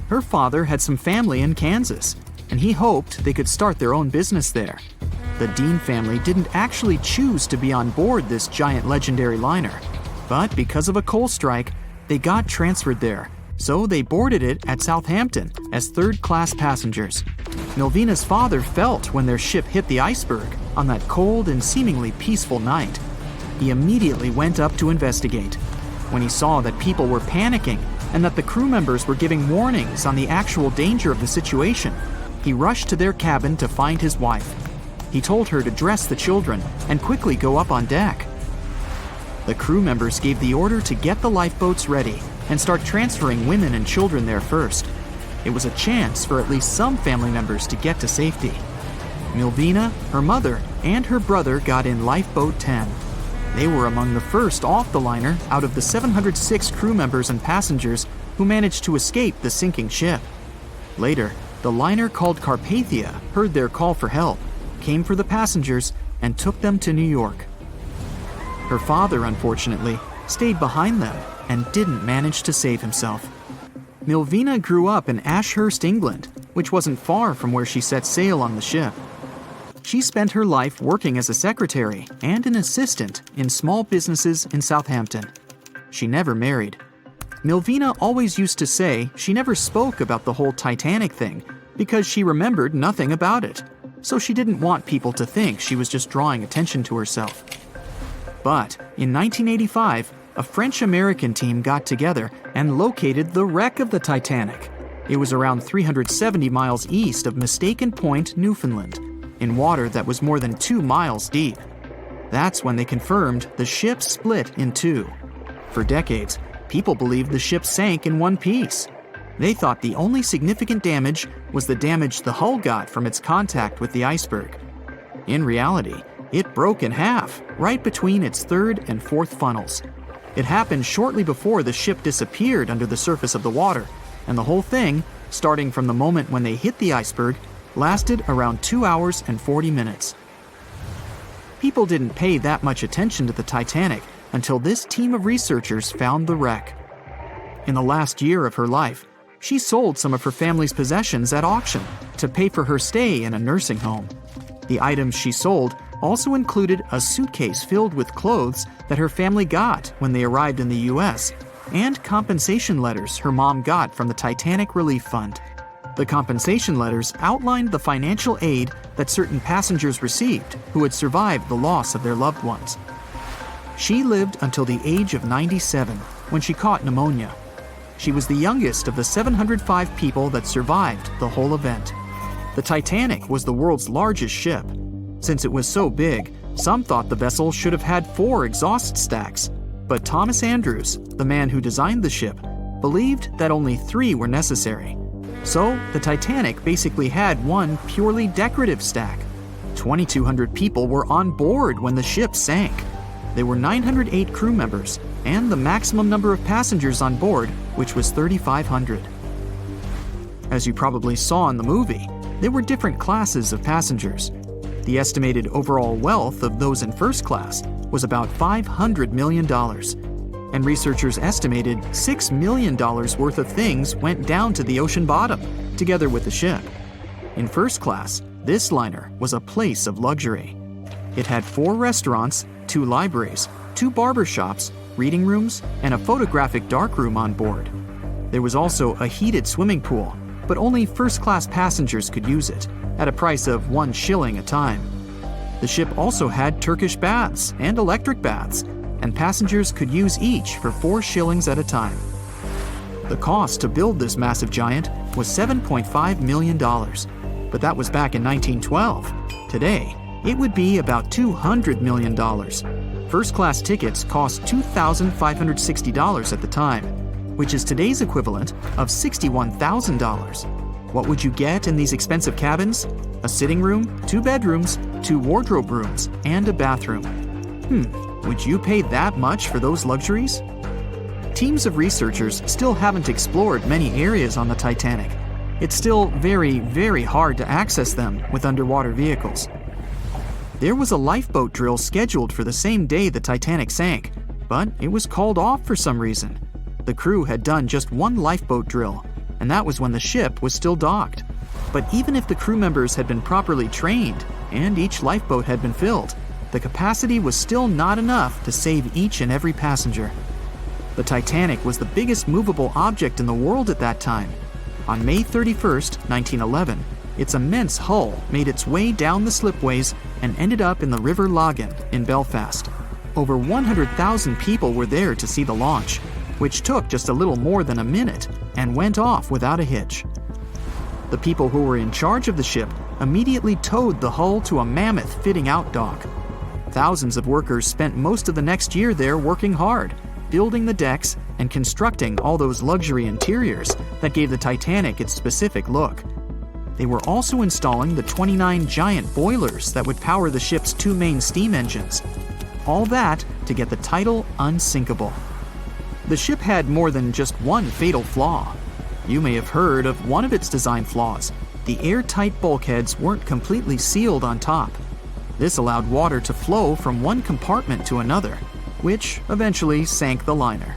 Her father had some family in Kansas, and he hoped they could start their own business there. The Dean family didn't actually choose to be on board this giant legendary liner, but because of a coal strike, they got transferred there, so they boarded it at Southampton as third-class passengers. Milvina's father felt when their ship hit the iceberg on that cold and seemingly peaceful night. He immediately went up to investigate. When he saw that people were panicking and that the crew members were giving warnings on the actual danger of the situation, he rushed to their cabin to find his wife. He told her to dress the children and quickly go up on deck. The crew members gave the order to get the lifeboats ready and start transferring women and children there first. It was a chance for at least some family members to get to safety. Milvina, her mother, and her brother got in lifeboat 10. They were among the first off the liner out of the 706 crew members and passengers who managed to escape the sinking ship. Later, the liner called Carpathia heard their call for help, came for the passengers, and took them to New York. Her father, unfortunately, stayed behind them and didn't manage to save himself. Milvina grew up in Ashurst, England, which wasn't far from where she set sail on the ship. She spent her life working as a secretary and an assistant in small businesses in Southampton. She never married. Milvina always used to say she never spoke about the whole Titanic thing because she remembered nothing about it, so she didn't want people to think she was just drawing attention to herself. But in 1985, a French-American team got together and located the wreck of the Titanic. It was around 370 miles east of Mistaken Point, Newfoundland, in water that was more than 2 miles deep. That's when they confirmed the ship split in two. For decades, people believed the ship sank in one piece. They thought the only significant damage was the damage the hull got from its contact with the iceberg. In reality, it broke in half, right between its third and fourth funnels. It happened shortly before the ship disappeared under the surface of the water, and the whole thing, starting from the moment when they hit the iceberg, lasted around 2 hours and 40 minutes. People didn't pay that much attention to the Titanic until this team of researchers found the wreck. In the last year of her life, she sold some of her family's possessions at auction to pay for her stay in a nursing home. The items she sold also included a suitcase filled with clothes that her family got when they arrived in the US, and compensation letters her mom got from the Titanic Relief Fund. The compensation letters outlined the financial aid that certain passengers received who had survived the loss of their loved ones. She lived until the age of 97 when she caught pneumonia. She was the youngest of the 705 people that survived the whole event. The Titanic was the world's largest ship. Since it was so big, some thought the vessel should have had 4 exhaust stacks. But Thomas Andrews, the man who designed the ship, believed that only 3 were necessary. So, the Titanic basically had one purely decorative stack. 2,200 people were on board when the ship sank. There were 908 crew members, and the maximum number of passengers on board, which was 3,500. As you probably saw in the movie, there were different classes of passengers. The estimated overall wealth of those in first class was about $500 million. And researchers estimated $6 million worth of things went down to the ocean bottom, together with the ship. In first class, this liner was a place of luxury. It had 4 restaurants, 2 libraries, 2 barber shops, reading rooms, and a photographic darkroom on board. There was also a heated swimming pool, but only first-class passengers could use it, at a price of 1 shilling a time. The ship also had Turkish baths and electric baths, and passengers could use each for 4 shillings at a time. The cost to build this massive giant was $7.5 million, but that was back in 1912. Today, it would be about $200 million. First-class tickets cost $2,560 at the time, which is today's equivalent of $61,000. What would you get in these expensive cabins? A sitting room, 2 bedrooms, 2 wardrobe rooms, and a bathroom. Would you pay that much for those luxuries? Teams of researchers still haven't explored many areas on the Titanic. It's still very, very hard to access them with underwater vehicles. There was a lifeboat drill scheduled for the same day the Titanic sank, but it was called off for some reason. The crew had done just 1 lifeboat drill, and that was when the ship was still docked. But even if the crew members had been properly trained and each lifeboat had been filled, the capacity was still not enough to save each and every passenger. The Titanic was the biggest movable object in the world at that time. On May 31st, 1911, its immense hull made its way down the slipways and ended up in the River Lagan in Belfast. Over 100,000 people were there to see the launch, which took just a little more than a minute and went off without a hitch. The people who were in charge of the ship immediately towed the hull to a mammoth fitting-out dock. Thousands of workers spent most of the next year there working hard, building the decks and constructing all those luxury interiors that gave the Titanic its specific look. They were also installing the 29 giant boilers that would power the ship's 2 main steam engines. all that to get the title unsinkable. The ship had more than just one fatal flaw. You may have heard of one of its design flaws. The airtight bulkheads weren't completely sealed on top. This allowed water to flow from one compartment to another, which eventually sank the liner.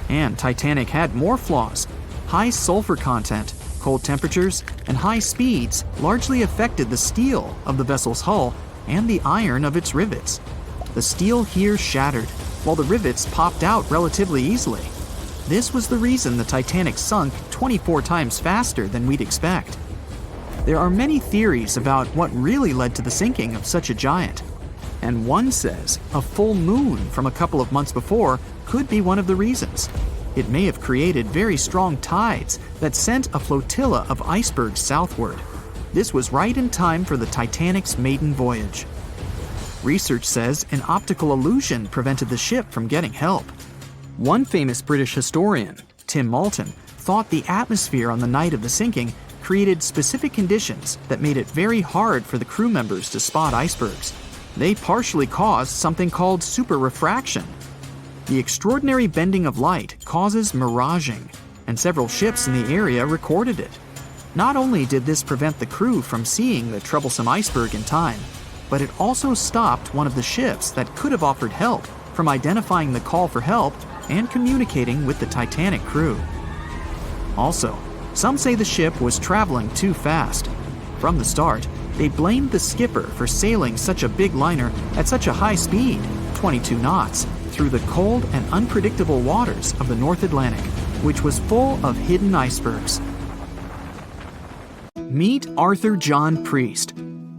And Titanic had more flaws. High sulfur content, cold temperatures, and high speeds largely affected the steel of the vessel's hull and the iron of its rivets. The steel here shattered, while the rivets popped out relatively easily. This was the reason the Titanic sunk 24 times faster than we'd expect. There are many theories about what really led to the sinking of such a giant. And one says a full moon from a couple of months before could be one of the reasons. It may have created very strong tides that sent a flotilla of icebergs southward. This was right in time for the Titanic's maiden voyage. Research says an optical illusion prevented the ship from getting help. One famous British historian, Tim Moulton, thought the atmosphere on the night of the sinking created specific conditions that made it very hard for the crew members to spot icebergs. They partially caused something called superrefraction. The extraordinary bending of light causes miraging, and several ships in the area recorded it. Not only did this prevent the crew from seeing the troublesome iceberg in time, but it also stopped one of the ships that could have offered help from identifying the call for help and communicating with the Titanic crew. Also, some say the ship was traveling too fast. From the start, they blamed the skipper for sailing such a big liner at such a high speed, 22 knots, through the cold and unpredictable waters of the North Atlantic, which was full of hidden icebergs. Meet Arthur John Priest.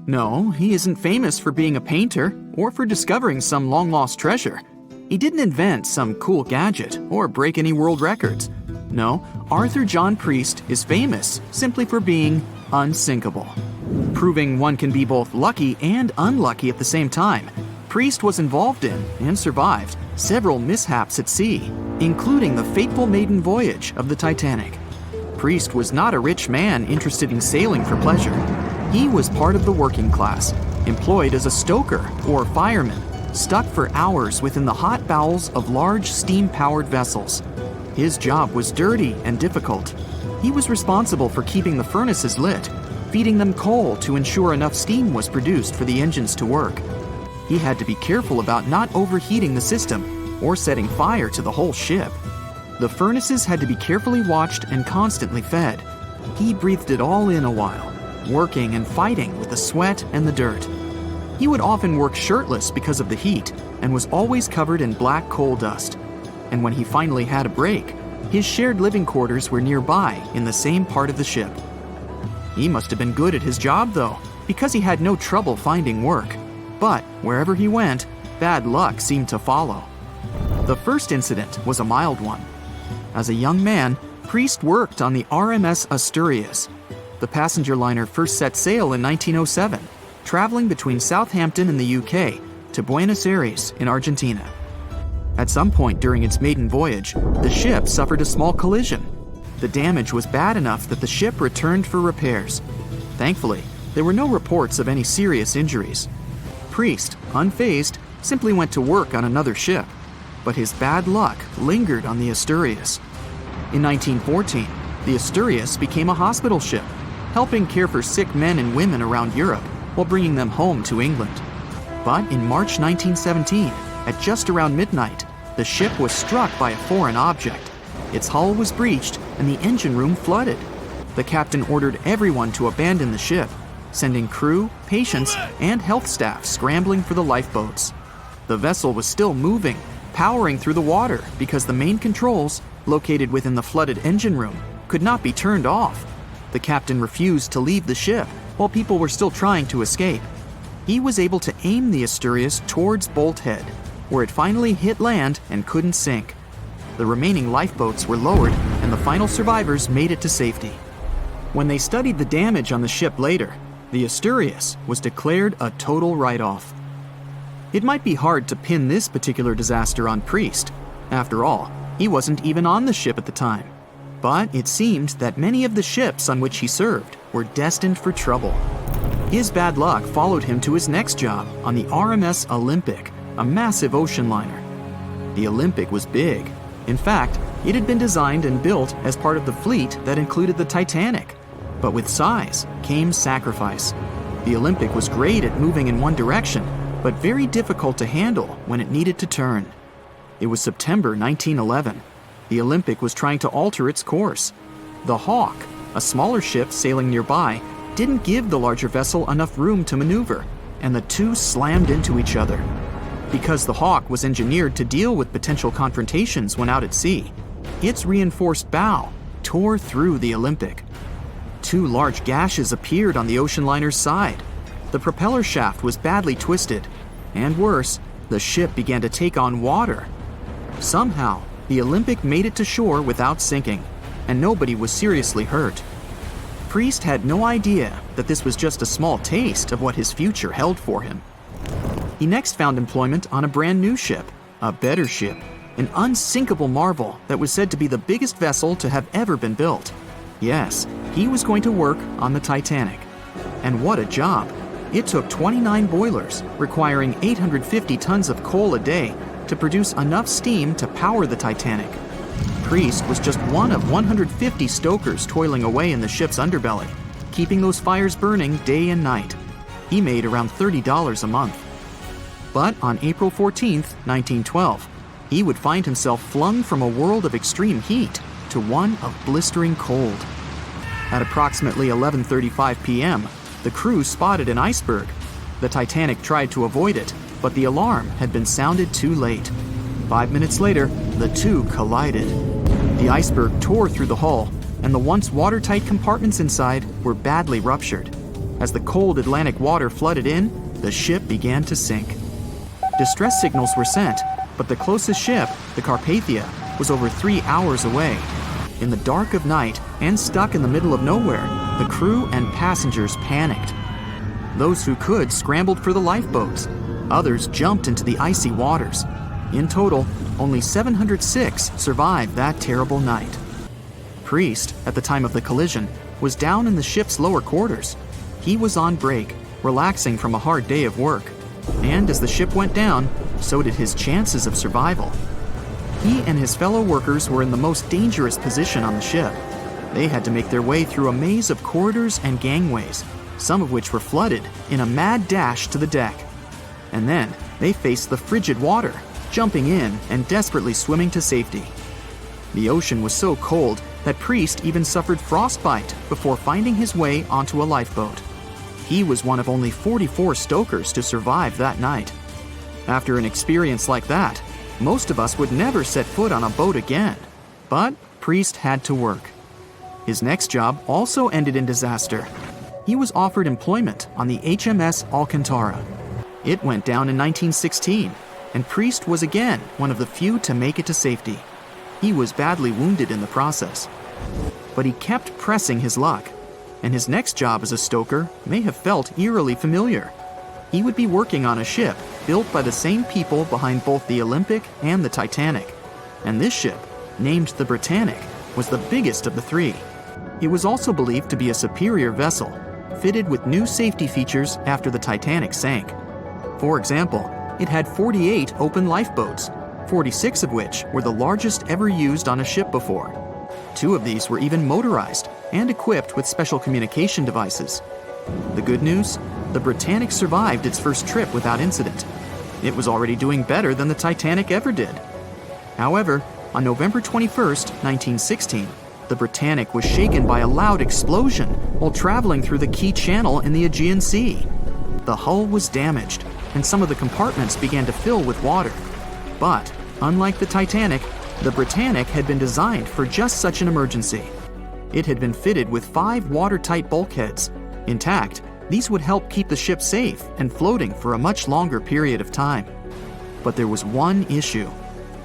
No, he isn't famous for being a painter or for discovering some long-lost treasure. He didn't invent some cool gadget or break any world records. No, Arthur John Priest is famous simply for being unsinkable. Proving one can be both lucky and unlucky at the same time, Priest was involved in and survived several mishaps at sea, including the fateful maiden voyage of the Titanic. Priest was not a rich man interested in sailing for pleasure. He was part of the working class, employed as a stoker or fireman, stuck for hours within the hot bowels of large steam-powered vessels. His job was dirty and difficult. He was responsible for keeping the furnaces lit, feeding them coal to ensure enough steam was produced for the engines to work. He had to be careful about not overheating the system or setting fire to the whole ship. The furnaces had to be carefully watched and constantly fed. He breathed it all in a while, working and fighting with the sweat and the dirt. He would often work shirtless because of the heat and was always covered in black coal dust. And when he finally had a break, his shared living quarters were nearby in the same part of the ship. He must have been good at his job, though, because he had no trouble finding work. But wherever he went, bad luck seemed to follow. The first incident was a mild one. As a young man, Priest worked on the RMS Asturias. The passenger liner first set sail in 1907, traveling between Southampton in the UK to Buenos Aires in Argentina. At some point during its maiden voyage, the ship suffered a small collision. The damage was bad enough that the ship returned for repairs. Thankfully, there were no reports of any serious injuries. Priest, unfazed, simply went to work on another ship, but his bad luck lingered on the Asturias. In 1914, the Asturias became a hospital ship, helping care for sick men and women around Europe while bringing them home to England. But in March 1917, at just around midnight, the ship was struck by a foreign object. Its hull was breached and the engine room flooded. The captain ordered everyone to abandon the ship, sending crew, patients, and health staff scrambling for the lifeboats. The vessel was still moving, powering through the water because the main controls, located within the flooded engine room, could not be turned off. The captain refused to leave the ship while people were still trying to escape. He was able to aim the Asturias towards Bolt Head, where it finally hit land and couldn't sink. The remaining lifeboats were lowered and the final survivors made it to safety. When they studied the damage on the ship later, the Asturias was declared a total write-off. It might be hard to pin this particular disaster on Priest. After all, he wasn't even on the ship at the time. But it seemed that many of the ships on which he served were destined for trouble. His bad luck followed him to his next job on the RMS Olympic, a massive ocean liner. The Olympic was big. In fact, it had been designed and built as part of the fleet that included the Titanic. But with size came sacrifice. The Olympic was great at moving in one direction, but very difficult to handle when it needed to turn. It was September 1911. The Olympic was trying to alter its course. The Hawk, a smaller ship sailing nearby, didn't give the larger vessel enough room to maneuver, and the two slammed into each other. Because the Hawk was engineered to deal with potential confrontations when out at sea, its reinforced bow tore through the Olympic. Two large gashes appeared on the ocean liner's side. The propeller shaft was badly twisted, and worse, the ship began to take on water. Somehow, the Olympic made it to shore without sinking, and nobody was seriously hurt. Priest had no idea that this was just a small taste of what his future held for him. He next found employment on a brand new ship, a better ship, an unsinkable marvel that was said to be the biggest vessel to have ever been built. Yes, he was going to work on the Titanic. And what a job! It took 29 boilers, requiring 850 tons of coal a day to produce enough steam to power the Titanic. Priest was just one of 150 stokers toiling away in the ship's underbelly, keeping those fires burning day and night. He made around $30 a month. But on April 14, 1912, he would find himself flung from a world of extreme heat to one of blistering cold. At approximately 11:35 p.m., the crew spotted an iceberg. The Titanic tried to avoid it, but the alarm had been sounded too late. 5 minutes later, the two collided. The iceberg tore through the hull, and the once watertight compartments inside were badly ruptured. As the cold Atlantic water flooded in, the ship began to sink. Distress signals were sent, but the closest ship, the Carpathia, was over 3 hours away. In the dark of night and stuck in the middle of nowhere, the crew and passengers panicked. Those who could scrambled for the lifeboats. Others jumped into the icy waters. In total, only 706 survived that terrible night. Priest, at the time of the collision, was down in the ship's lower quarters. He was on break, relaxing from a hard day of work. And as the ship went down, so did his chances of survival. He and his fellow workers were in the most dangerous position on the ship. They had to make their way through a maze of corridors and gangways, some of which were flooded, in a mad dash to the deck. And then they faced the frigid water, jumping in and desperately swimming to safety. The ocean was so cold that Priest even suffered frostbite before finding his way onto a lifeboat. He was one of only 44 stokers to survive that night. After an experience like that, most of us would never set foot on a boat again. But Priest had to work. His next job also ended in disaster. He was offered employment on the HMS Alcantara. It went down in 1916, and Priest was again one of the few to make it to safety. He was badly wounded in the process. But he kept pressing his luck, and his next job as a stoker may have felt eerily familiar. He would be working on a ship built by the same people behind both the Olympic and the Titanic. And this ship, named the Britannic, was the biggest of the three. It was also believed to be a superior vessel, fitted with new safety features after the Titanic sank. For example, it had 48 open lifeboats, 46 of which were the largest ever used on a ship before. 2 of these were even motorized and equipped with special communication devices. The good news? The Britannic survived its first trip without incident. It was already doing better than the Titanic ever did. However, on November 21st, 1916, the Britannic was shaken by a loud explosion while traveling through the key channel in the Aegean Sea. The hull was damaged, and some of the compartments began to fill with water. But, unlike the Titanic, the Britannic had been designed for just such an emergency. It had been fitted with 5 watertight bulkheads. Intact, these would help keep the ship safe and floating for a much longer period of time. But there was one issue.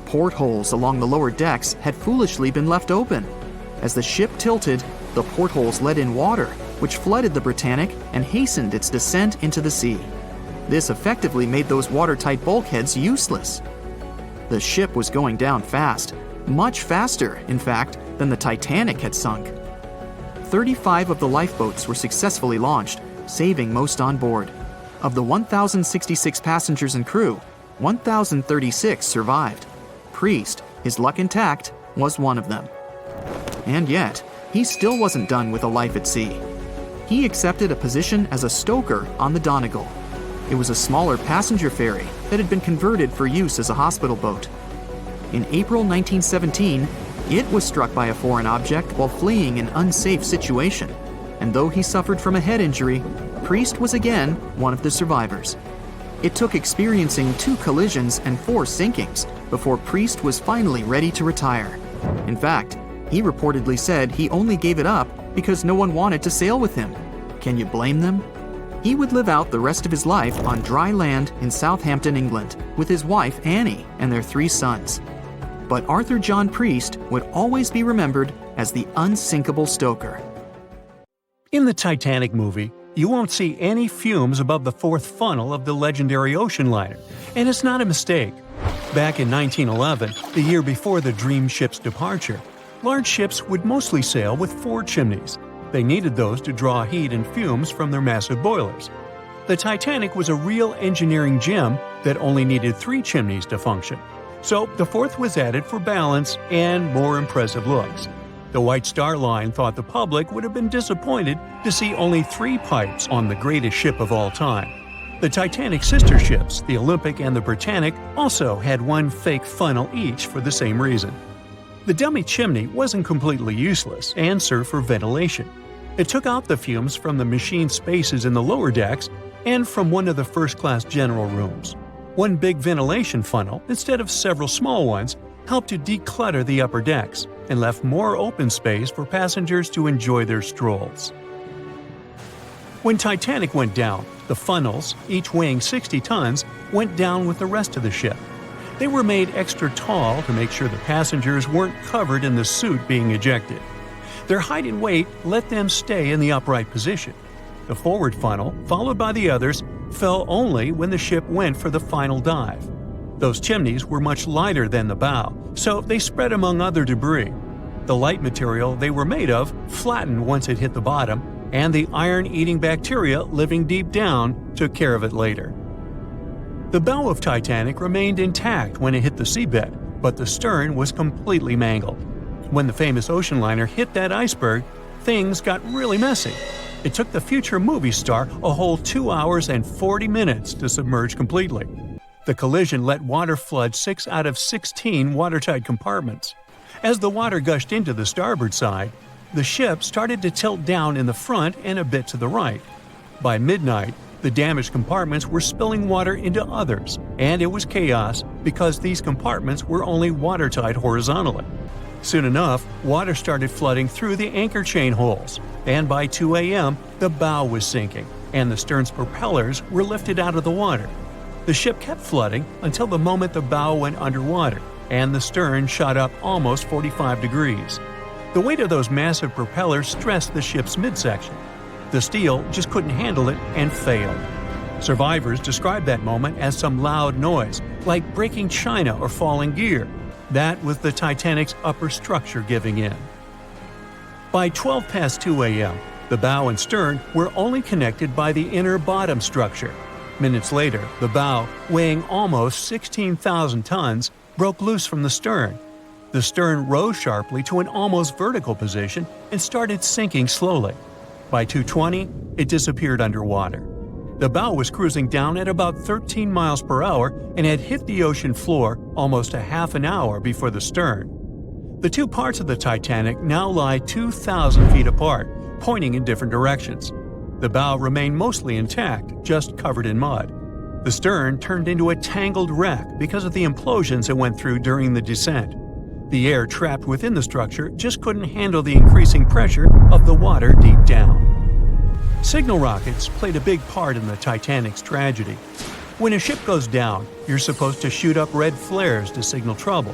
Portholes along the lower decks had foolishly been left open. As the ship tilted, the portholes let in water, which flooded the Britannic and hastened its descent into the sea. This effectively made those watertight bulkheads useless. The ship was going down fast, much faster, in fact, than the Titanic had sunk. 35 of the lifeboats were successfully launched, saving most on board. Of the 1,066 passengers and crew, 1,036 survived. Priest, his luck intact, was one of them. And yet, he still wasn't done with a life at sea. He accepted a position as a stoker on the Donegal. It was a smaller passenger ferry that had been converted for use as a hospital boat. In April 1917, it was struck by a foreign object while fleeing an unsafe situation, and though he suffered from a head injury, Priest was again one of the survivors. It took experiencing 2 collisions and 4 sinkings before Priest was finally ready to retire. In fact, he reportedly said he only gave it up because no one wanted to sail with him. Can you blame them? He would live out the rest of his life on dry land in Southampton, England, with his wife Annie and their 3 sons. But Arthur John Priest would always be remembered as the unsinkable stoker. In the Titanic movie, you won't see any fumes above the 4th funnel of the legendary ocean liner, and it's not a mistake. Back in 1911, the year before the Dream ship's departure, large ships would mostly sail with 4 chimneys. They needed those to draw heat and fumes from their massive boilers. The Titanic was a real engineering gem that only needed 3 chimneys to function. So the 4th was added for balance and more impressive looks. The White Star Line thought the public would have been disappointed to see only 3 pipes on the greatest ship of all time. The Titanic's sister ships, the Olympic and the Britannic, also had 1 fake funnel each for the same reason. The dummy chimney wasn't completely useless and served for ventilation. It took out the fumes from the machine spaces in the lower decks and from one of the first-class general rooms. 1 big ventilation funnel, instead of several small ones, helped to declutter the upper decks and left more open space for passengers to enjoy their strolls. When Titanic went down, the funnels, each weighing 60 tons, went down with the rest of the ship. They were made extra tall to make sure the passengers weren't covered in the soot being ejected. Their height and weight let them stay in the upright position. The forward funnel, followed by the others, fell only when the ship went for the final dive. Those chimneys were much lighter than the bow, so they spread among other debris. The light material they were made of flattened once it hit the bottom, and the iron-eating bacteria living deep down took care of it later. The bow of Titanic remained intact when it hit the seabed, but the stern was completely mangled. When the famous ocean liner hit that iceberg, things got really messy. It took the future movie star a whole 2 hours and 40 minutes to submerge completely. The collision let water flood 6 out of 16 watertight compartments. As the water gushed into the starboard side, the ship started to tilt down in the front and a bit to the right. By midnight, the damaged compartments were spilling water into others, and it was chaos because these compartments were only watertight horizontally. Soon enough, water started flooding through the anchor chain holes, and by 2 a.m., the bow was sinking, and the stern's propellers were lifted out of the water. The ship kept flooding until the moment the bow went underwater, and the stern shot up almost 45 degrees. The weight of those massive propellers stressed the ship's midsection. The steel just couldn't handle it and failed. Survivors described that moment as some loud noise, like breaking china or falling gear. That was the Titanic's upper structure giving in. By 12 past 2 a.m., the bow and stern were only connected by the inner bottom structure. Minutes later, the bow, weighing almost 16,000 tons, broke loose from the stern. The stern rose sharply to an almost vertical position and started sinking slowly. By 2:20, it disappeared underwater. The bow was cruising down at about 13 miles per hour and had hit the ocean floor almost a half an hour before the stern. The 2 parts of the Titanic now lie 2,000 feet apart, pointing in different directions. The bow remained mostly intact, just covered in mud. The stern turned into a tangled wreck because of the implosions it went through during the descent. The air trapped within the structure just couldn't handle the increasing pressure of the water deep down. Signal rockets played a big part in the Titanic's tragedy. When a ship goes down, you're supposed to shoot up red flares to signal trouble.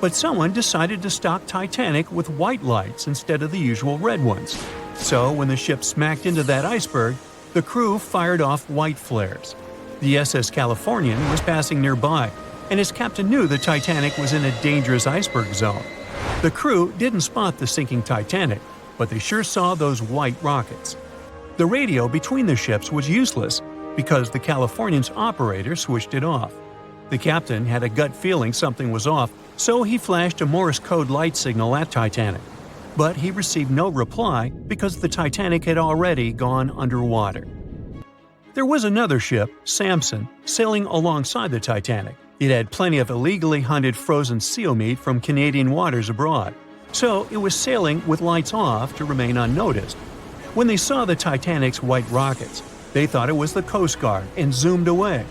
But someone decided to stock Titanic with white lights instead of the usual red ones. So when the ship smacked into that iceberg, the crew fired off white flares. The SS Californian was passing nearby, and his captain knew the Titanic was in a dangerous iceberg zone. The crew didn't spot the sinking Titanic, but they sure saw those white rockets. The radio between the ships was useless because the Californian's operator switched it off. The captain had a gut feeling something was off, so he flashed a Morse code light signal at Titanic. But he received no reply because the Titanic had already gone underwater. There was another ship, Samson, sailing alongside the Titanic. It had plenty of illegally hunted frozen seal meat from Canadian waters abroad, so it was sailing with lights off to remain unnoticed. When they saw the Titanic's white rockets, they thought it was the Coast Guard and zoomed away.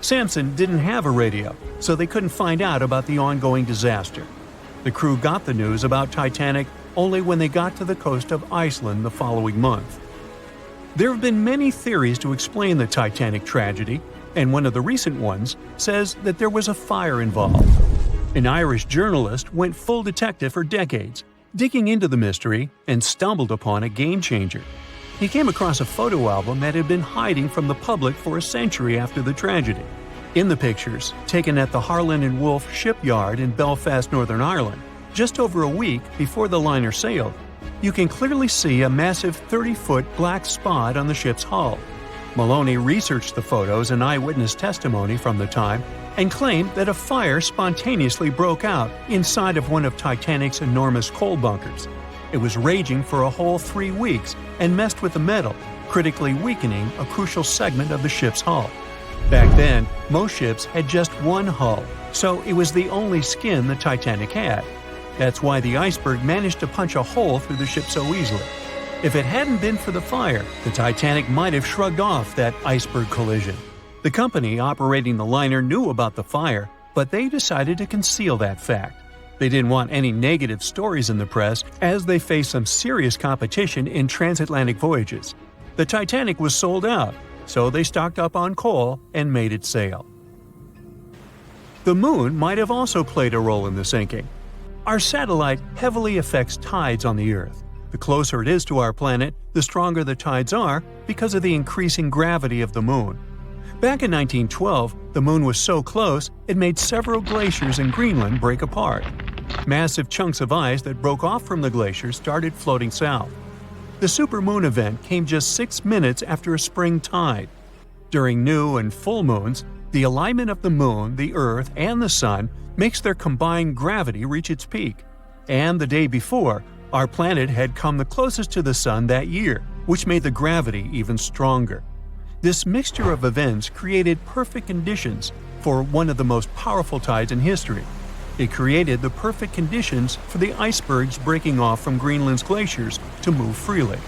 Samson didn't have a radio, so they couldn't find out about the ongoing disaster. The crew got the news about Titanic only when they got to the coast of Iceland the following month. There have been many theories to explain the Titanic tragedy, and one of the recent ones says that there was a fire involved. An Irish journalist went full detective for decades, digging into the mystery, and stumbled upon a game-changer. He came across a photo album that had been hiding from the public for a century after the tragedy. In the pictures, taken at the Harland and Wolff shipyard in Belfast, Northern Ireland, just over a week before the liner sailed, you can clearly see a massive 30-foot black spot on the ship's hull. Maloney researched the photos and eyewitness testimony from the time and claimed that a fire spontaneously broke out inside of one of Titanic's enormous coal bunkers. It was raging for a whole 3 weeks and messed with the metal, critically weakening a crucial segment of the ship's hull. Back then, most ships had just one hull, so it was the only skin the Titanic had. That's why the iceberg managed to punch a hole through the ship so easily. If it hadn't been for the fire, the Titanic might have shrugged off that iceberg collision. The company operating the liner knew about the fire, but they decided to conceal that fact. They didn't want any negative stories in the press as they faced some serious competition in transatlantic voyages. The Titanic was sold out, so they stocked up on coal and made it sail. The moon might have also played a role in the sinking. Our satellite heavily affects tides on the Earth. The closer it is to our planet, the stronger the tides are because of the increasing gravity of the moon. Back in 1912, the moon was so close it made several glaciers in Greenland break apart. Massive chunks of ice that broke off from the glaciers started floating south. The supermoon event came just 6 minutes after a spring tide. During new and full moons, the alignment of the moon, the Earth, and the Sun makes their combined gravity reach its peak. And the day before, our planet had come the closest to the Sun that year, which made the gravity even stronger. This mixture of events created perfect conditions for one of the most powerful tides in history. It created the perfect conditions for the icebergs breaking off from Greenland's glaciers to move freely.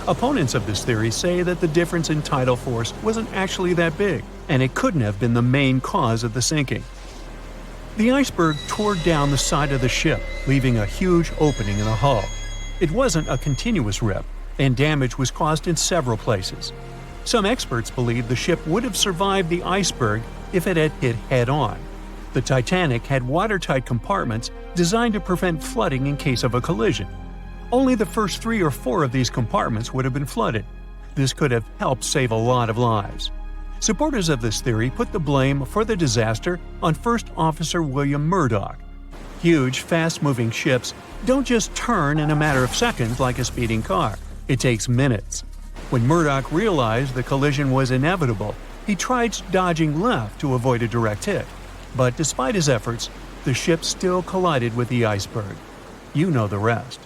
Opponents of this theory say that the difference in tidal force wasn't actually that big, and it couldn't have been the main cause of the sinking. The iceberg tore down the side of the ship, leaving a huge opening in the hull. It wasn't a continuous rip, and damage was caused in several places. Some experts believe the ship would have survived the iceberg if it had hit head-on. The Titanic had watertight compartments designed to prevent flooding in case of a collision. Only the first 3 or 4 of these compartments would have been flooded. This could have helped save a lot of lives. Supporters of this theory put the blame for the disaster on First Officer William Murdoch. Huge, fast-moving ships don't just turn in a matter of seconds like a speeding car. It takes minutes. When Murdoch realized the collision was inevitable, he tried dodging left to avoid a direct hit. But despite his efforts, the ship still collided with the iceberg. You know the rest.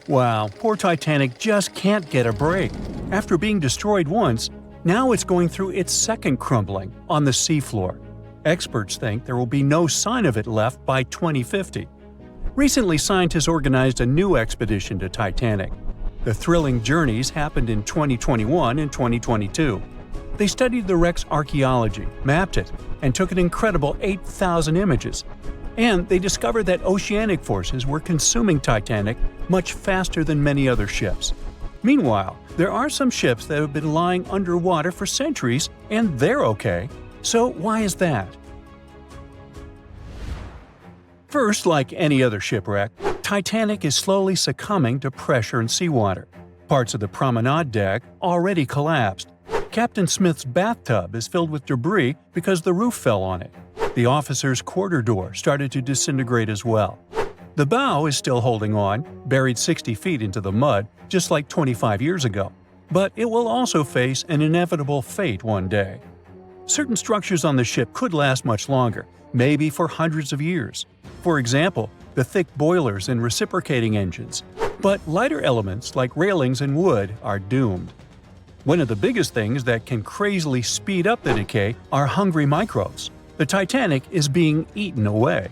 Wow, poor Titanic just can't get a break. After being destroyed once, now it's going through its second crumbling on the seafloor. Experts think there will be no sign of it left by 2050. Recently, scientists organized a new expedition to Titanic. The thrilling journeys happened in 2021 and 2022. They studied the wreck's archaeology, mapped it, and took an incredible 8,000 images. And they discovered that oceanic forces were consuming Titanic much faster than many other ships. Meanwhile, there are some ships that have been lying underwater for centuries, and they're okay. So why is that? First, like any other shipwreck, Titanic is slowly succumbing to pressure and seawater. Parts of the promenade deck already collapsed. Captain Smith's bathtub is filled with debris because the roof fell on it. The officer's quarter door started to disintegrate as well. The bow is still holding on, buried 60 feet into the mud, just like 25 years ago. but it will also face an inevitable fate one day. Certain structures on the ship could last much longer, maybe for hundreds of years. For example, the thick boilers and reciprocating engines. But lighter elements like railings and wood are doomed. One of the biggest things that can crazily speed up the decay are hungry microbes. The Titanic is being eaten away.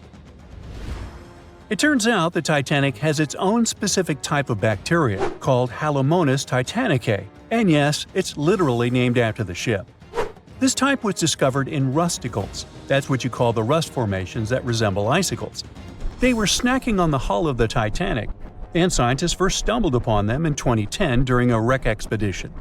It turns out the Titanic has its own specific type of bacteria called Halomonas titanicae, and yes, it's literally named after the ship. This type was discovered in rusticles. That's what you call the rust formations that resemble icicles. They were snacking on the hull of the Titanic, and scientists first stumbled upon them in 2010 during a wreck expedition.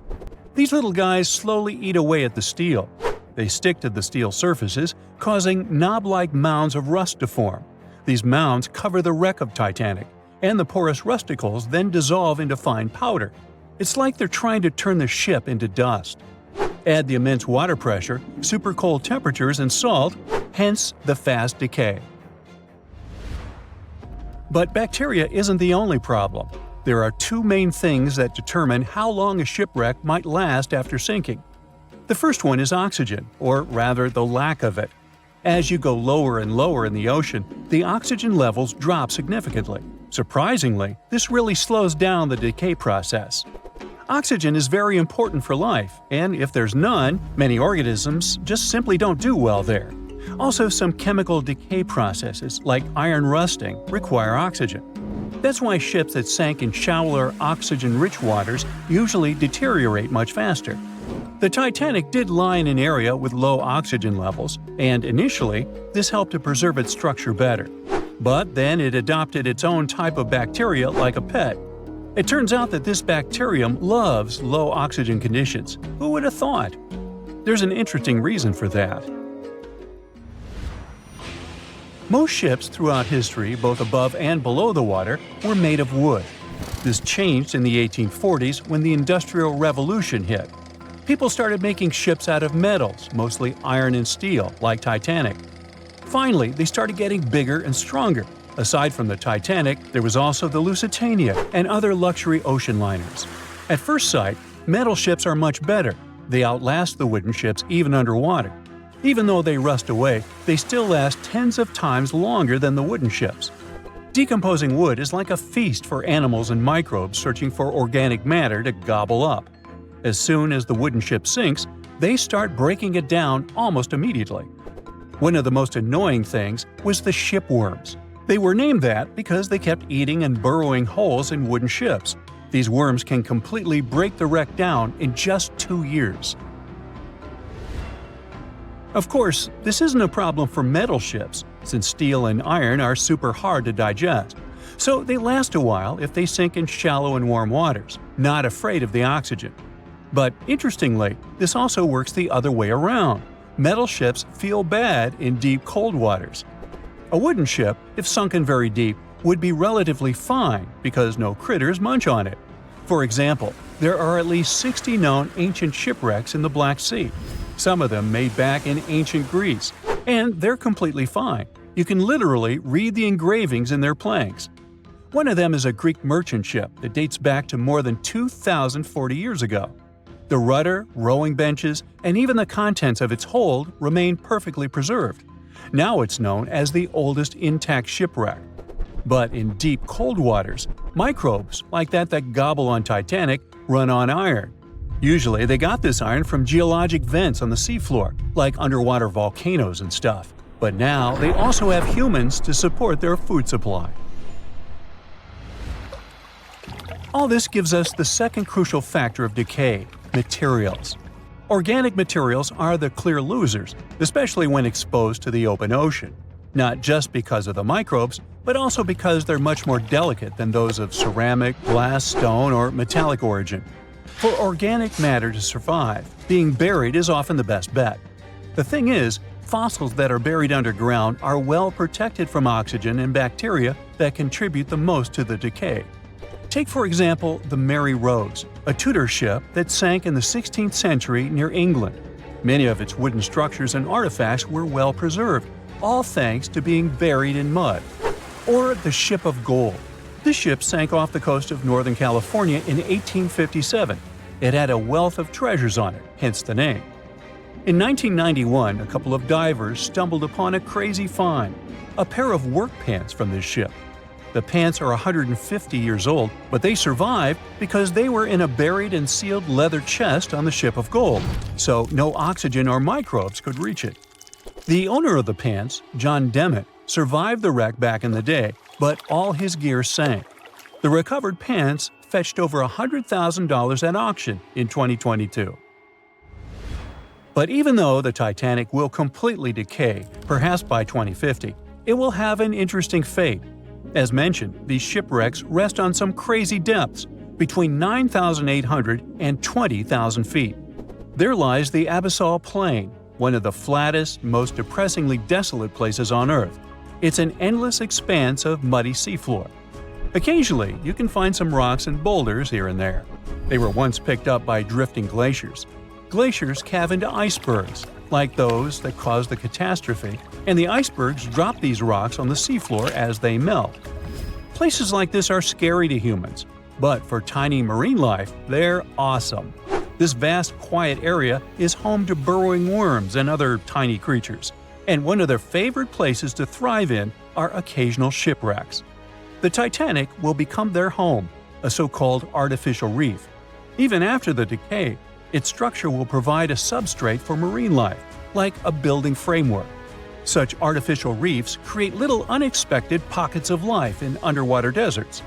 These little guys slowly eat away at the steel. They stick to the steel surfaces, causing knob-like mounds of rust to form. These mounds cover the wreck of Titanic, and the porous rusticles then dissolve into fine powder. It's like they're trying to turn the ship into dust. Add the immense water pressure, super cold temperatures, and salt, hence the fast decay. But bacteria isn't the only problem. There are two main things that determine how long a shipwreck might last after sinking. The first one is oxygen, or rather the lack of it. As you go lower and lower in the ocean, the oxygen levels drop significantly. Surprisingly, this really slows down the decay process. Oxygen is very important for life, and if there's none, many organisms just simply don't do well there. Also, some chemical decay processes, like iron rusting, require oxygen. That's why ships that sank in shallower, oxygen-rich waters usually deteriorate much faster. The Titanic did lie in an area with low oxygen levels, and initially, this helped to preserve its structure better. But then it adopted its own type of bacteria like a pet. It turns out that this bacterium loves low oxygen conditions. Who would have thought? There's an interesting reason for that. Most ships throughout history, both above and below the water, were made of wood. This changed in the 1840s when the Industrial Revolution hit. People started making ships out of metals, mostly iron and steel, like Titanic. Finally, they started getting bigger and stronger. Aside from the Titanic, there was also the Lusitania and other luxury ocean liners. At first sight, metal ships are much better. They outlast the wooden ships even underwater. Even though they rust away, they still last tens of times longer than the wooden ships. Decomposing wood is like a feast for animals and microbes searching for organic matter to gobble up. As soon as the wooden ship sinks, they start breaking it down almost immediately. One of the most annoying things was the shipworms. They were named that because they kept eating and burrowing holes in wooden ships. These worms can completely break the wreck down in just 2 years. Of course, this isn't a problem for metal ships, since steel and iron are super hard to digest. So they last a while if they sink in shallow and warm waters, not afraid of the oxygen. But interestingly, this also works the other way around. Metal ships feel bad in deep cold waters. A wooden ship, if sunken very deep, would be relatively fine because no critters munch on it. For example, there are at least 60 known ancient shipwrecks in the Black Sea. Some of them made back in ancient Greece, and they're completely fine. You can literally read the engravings in their planks. One of them is a Greek merchant ship that dates back to more than 2,040 years ago. The rudder, rowing benches, and even the contents of its hold remain perfectly preserved. Now it's known as the oldest intact shipwreck. But in deep cold waters, microbes, like that gobble on Titanic, run on iron. Usually they got this iron from geologic vents on the seafloor, like underwater volcanoes and stuff. But now they also have humans to support their food supply. All this gives us the second crucial factor of decay: materials. Organic materials are the clear losers, especially when exposed to the open ocean. Not just because of the microbes, but also because they're much more delicate than those of ceramic, glass, stone, or metallic origin. For organic matter to survive, being buried is often the best bet. The thing is, fossils that are buried underground are well protected from oxygen and bacteria that contribute the most to the decay. Take for example the Mary Rose, a Tudor ship that sank in the 16th century near England. Many of its wooden structures and artifacts were well preserved, all thanks to being buried in mud. Or the Ship of Gold. This ship sank off the coast of Northern California in 1857. It had a wealth of treasures on it, hence the name. In 1991, a couple of divers stumbled upon a crazy find, a pair of work pants from this ship. The pants are 150 years old, but they survived because they were in a buried and sealed leather chest on the ship of gold, so no oxygen or microbes could reach it. The owner of the pants, John Demmett, survived the wreck back in the day, but all his gear sank. The recovered pants fetched over $100,000 at auction in 2022. But even though the Titanic will completely decay, perhaps by 2050, it will have an interesting fate. As mentioned, these shipwrecks rest on some crazy depths, between 9,800 and 20,000 feet. There lies the Abyssal Plain, one of the flattest, most depressingly desolate places on Earth. It's an endless expanse of muddy seafloor. Occasionally, you can find some rocks and boulders here and there. They were once picked up by drifting glaciers. Glaciers calve into icebergs, like those that caused the catastrophe, and the icebergs drop these rocks on the seafloor as they melt. Places like this are scary to humans, but for tiny marine life, they're awesome. This vast, quiet area is home to burrowing worms and other tiny creatures, and one of their favorite places to thrive in are occasional shipwrecks. The Titanic will become their home, a so-called artificial reef. Even after the decay, its structure will provide a substrate for marine life, like a building framework. Such artificial reefs create little unexpected pockets of life in underwater deserts.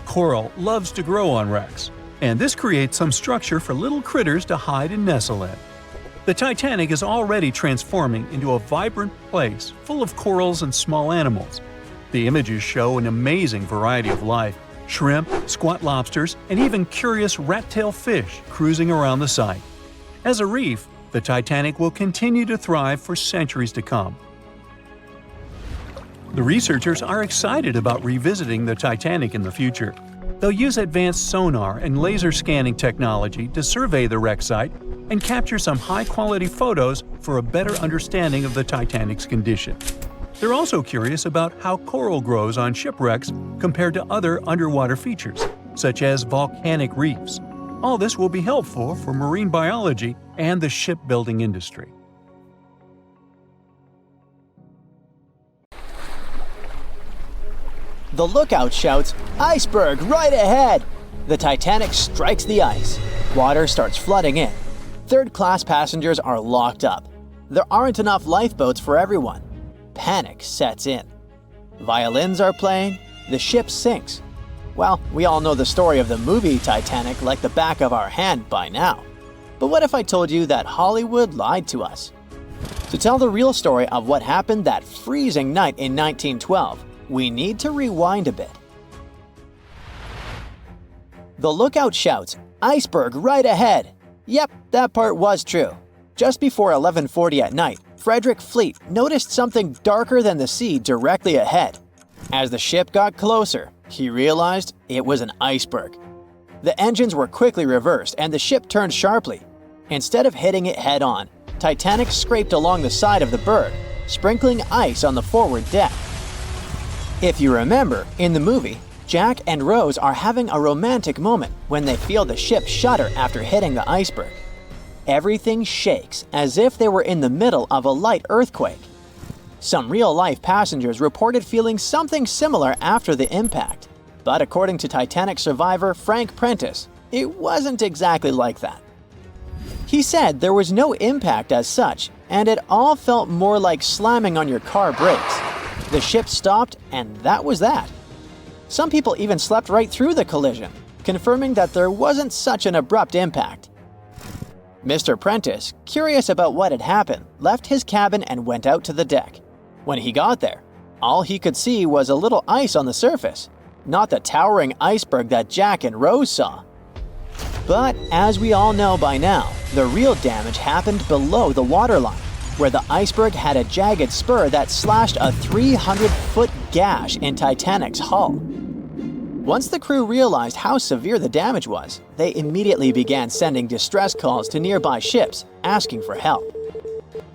Coral loves to grow on wrecks, and this creates some structure for little critters to hide and nestle in. The Titanic is already transforming into a vibrant place full of corals and small animals. The images show an amazing variety of life: shrimp, squat lobsters, and even curious rat-tail fish cruising around the site. As a reef, the Titanic will continue to thrive for centuries to come. The researchers are excited about revisiting the Titanic in the future. They'll use advanced sonar and laser scanning technology to survey the wreck site and capture some high-quality photos for a better understanding of the Titanic's condition. They're also curious about how coral grows on shipwrecks compared to other underwater features, such as volcanic reefs. All this will be helpful for marine biology and the shipbuilding industry. The lookout shouts, "Iceberg right ahead!" The Titanic strikes the ice. Water starts flooding in. Third-class passengers are locked up. There aren't enough lifeboats for everyone. Panic sets in. Violins are playing. The ship sinks. Well, we all know the story of the movie Titanic like the back of our hand by now. But what if I told you that Hollywood lied to us? To tell the real story of what happened that freezing night in 1912, we need to rewind a bit. The lookout shouts, "Iceberg right ahead!" Yep, that part was true. Just before 11:40 at night, Frederick Fleet noticed something darker than the sea directly ahead. As the ship got closer, he realized it was an iceberg. The engines were quickly reversed and the ship turned sharply. Instead of hitting it head-on, Titanic scraped along the side of the berg, sprinkling ice on the forward deck. If you remember, in the movie, Jack and Rose are having a romantic moment when they feel the ship shudder after hitting the iceberg. Everything shakes as if they were in the middle of a light earthquake. Some real-life passengers reported feeling something similar after the impact, but according to Titanic survivor Frank Prentice, it wasn't exactly like that. He said there was no impact as such, and it all felt more like slamming on your car brakes. The ship stopped, and that was that. Some people even slept right through the collision, confirming that there wasn't such an abrupt impact. Mr. Prentice, curious about what had happened, left his cabin and went out to the deck. When he got there, all he could see was a little ice on the surface, not the towering iceberg that Jack and Rose saw. But as we all know by now, the real damage happened below the waterline, where the iceberg had a jagged spur that slashed a 300-foot gash in Titanic's hull. Once the crew realized how severe the damage was, they immediately began sending distress calls to nearby ships, asking for help.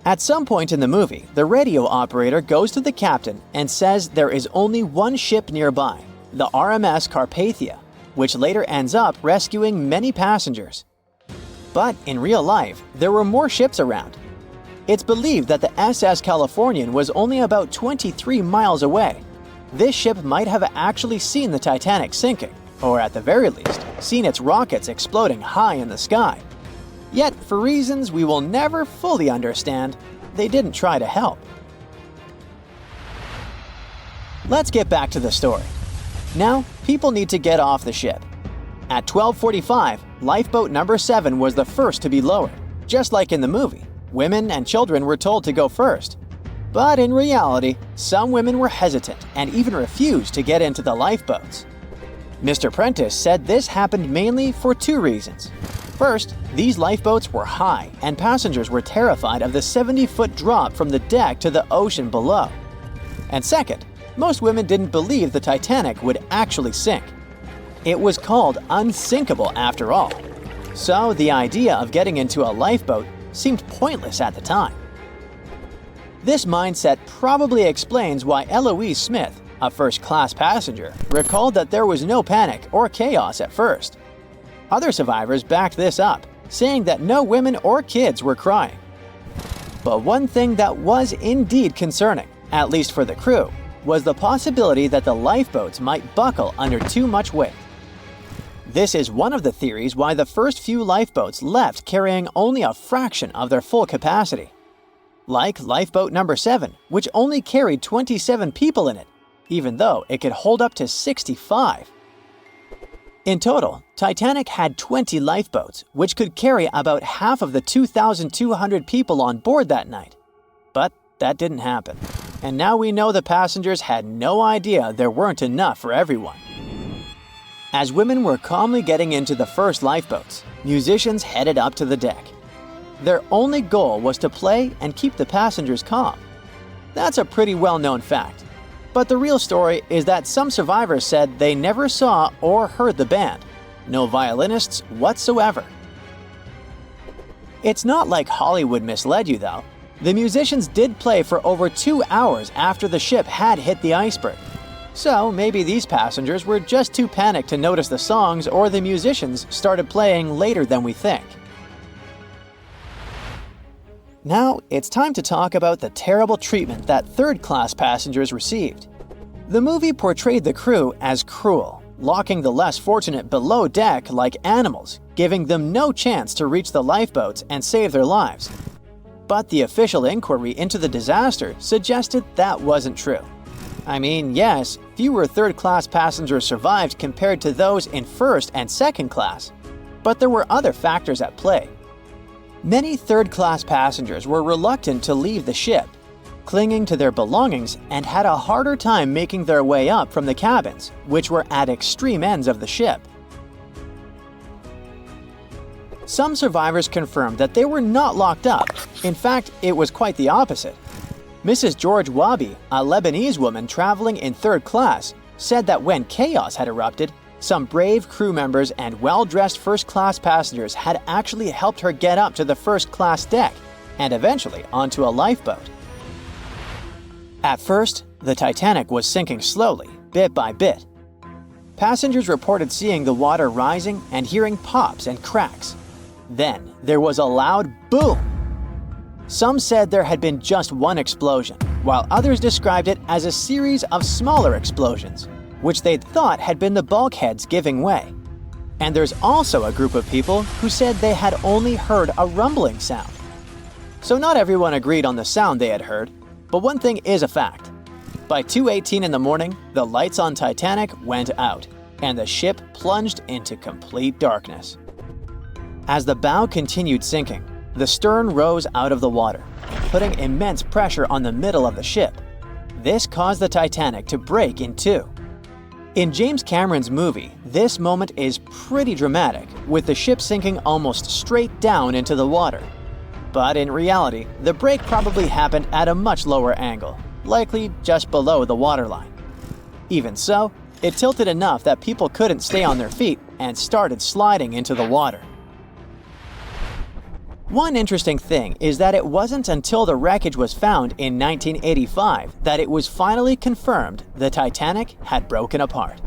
At some point in the movie, the radio operator goes to the captain and says there is only one ship nearby, the RMS Carpathia, which later ends up rescuing many passengers. But in real life, there were more ships around. It's believed that the SS Californian was only about 23 miles away. This ship might have actually seen the Titanic sinking, or at the very least, seen its rockets exploding high in the sky. Yet, for reasons we will never fully understand, they didn't try to help. Let's get back to the story. Now, people need to get off the ship. At 12:45, lifeboat number 7 was the first to be lowered. Just like in the movie, women and children were told to go first. But in reality, some women were hesitant and even refused to get into the lifeboats. Mr. Prentice said this happened mainly for 2 reasons. First, these lifeboats were high and passengers were terrified of the 70-foot drop from the deck to the ocean below. And second, most women didn't believe the Titanic would actually sink. It was called unsinkable after all. So the idea of getting into a lifeboat seemed pointless at the time. This mindset probably explains why Eloise Smith, a first-class passenger, recalled that there was no panic or chaos at first. Other survivors backed this up, saying that no women or kids were crying. But one thing that was indeed concerning, at least for the crew, was the possibility that the lifeboats might buckle under too much weight. This is one of the theories why the first few lifeboats left carrying only a fraction of their full capacity. Like lifeboat number 7, which only carried 27 people in it, even though it could hold up to 65. In total, Titanic had 20 lifeboats, which could carry about half of the 2,200 people on board that night. But that didn't happen. And now we know the passengers had no idea there weren't enough for everyone. As women were calmly getting into the first lifeboats, musicians headed up to the deck. Their only goal was to play and keep the passengers calm. That's a pretty well-known fact. But the real story is that some survivors said they never saw or heard the band. No violinists whatsoever. It's not like Hollywood misled you though. The musicians did play for over 2 hours after the ship had hit the iceberg. So maybe these passengers were just too panicked to notice the songs, or the musicians started playing later than we think. Now it's time to talk about the terrible treatment that third-class passengers received. The movie portrayed the crew as cruel, locking the less fortunate below deck like animals, giving them no chance to reach the lifeboats and save their lives. But the official inquiry into the disaster suggested that wasn't true. I mean, yes, fewer third-class passengers survived compared to those in first and second class, but there were other factors at play. Many third-class passengers were reluctant to leave the ship, clinging to their belongings, and had a harder time making their way up from the cabins, which were at extreme ends of the ship. Some survivors confirmed that they were not locked up. In fact, it was quite the opposite. Mrs. George Wabi, a Lebanese woman traveling in third class, said that when chaos had erupted, some brave crew members and well-dressed first-class passengers had actually helped her get up to the first-class deck and eventually onto a lifeboat. At first, the Titanic was sinking slowly, bit by bit. Passengers reported seeing the water rising and hearing pops and cracks. Then, there was a loud boom. Some said there had been just one explosion, while others described it as a series of smaller explosions, which they'd thought had been the bulkheads giving way. And there's also a group of people who said they had only heard a rumbling sound. So not everyone agreed on the sound they had heard, but one thing is a fact. By 2:18 in the morning, the lights on Titanic went out, and the ship plunged into complete darkness. As the bow continued sinking, the stern rose out of the water, putting immense pressure on the middle of the ship. This caused the Titanic to break in two. In James Cameron's movie, this moment is pretty dramatic, with the ship sinking almost straight down into the water. But in reality, the break probably happened at a much lower angle, likely just below the waterline. Even so, it tilted enough that people couldn't stay on their feet and started sliding into the water. One interesting thing is that it wasn't until the wreckage was found in 1985 that it was finally confirmed the Titanic had broken apart.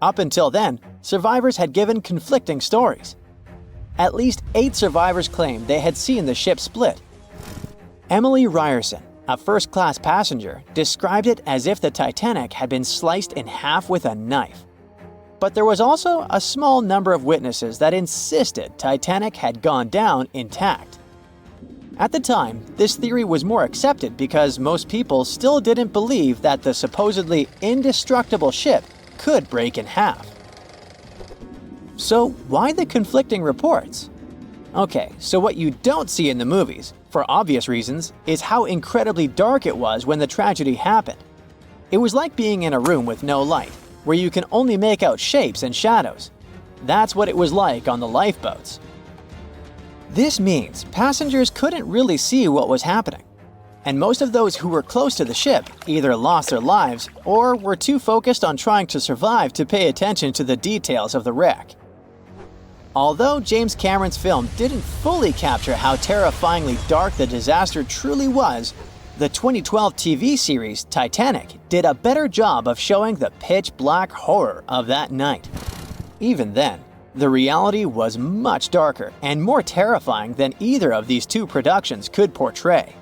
Up until then, survivors had given conflicting stories. At least 8 survivors claimed they had seen the ship split. Emily Ryerson, a first-class passenger, described it as if the Titanic had been sliced in half with a knife. But there was also a small number of witnesses that insisted Titanic had gone down intact. At the time, this theory was more accepted because most people still didn't believe that the supposedly indestructible ship could break in half. So why the conflicting reports? Okay, so what you don't see in the movies, for obvious reasons, is how incredibly dark it was when the tragedy happened. It was like being in a room with no light, where you can only make out shapes and shadows. That's what it was like on the lifeboats. This means passengers couldn't really see what was happening, and most of those who were close to the ship either lost their lives or were too focused on trying to survive to pay attention to the details of the wreck. Although James Cameron's film didn't fully capture how terrifyingly dark the disaster truly was, the 2012 TV series Titanic did a better job of showing the pitch-black horror of that night. Even then, the reality was much darker and more terrifying than either of these two productions could portray.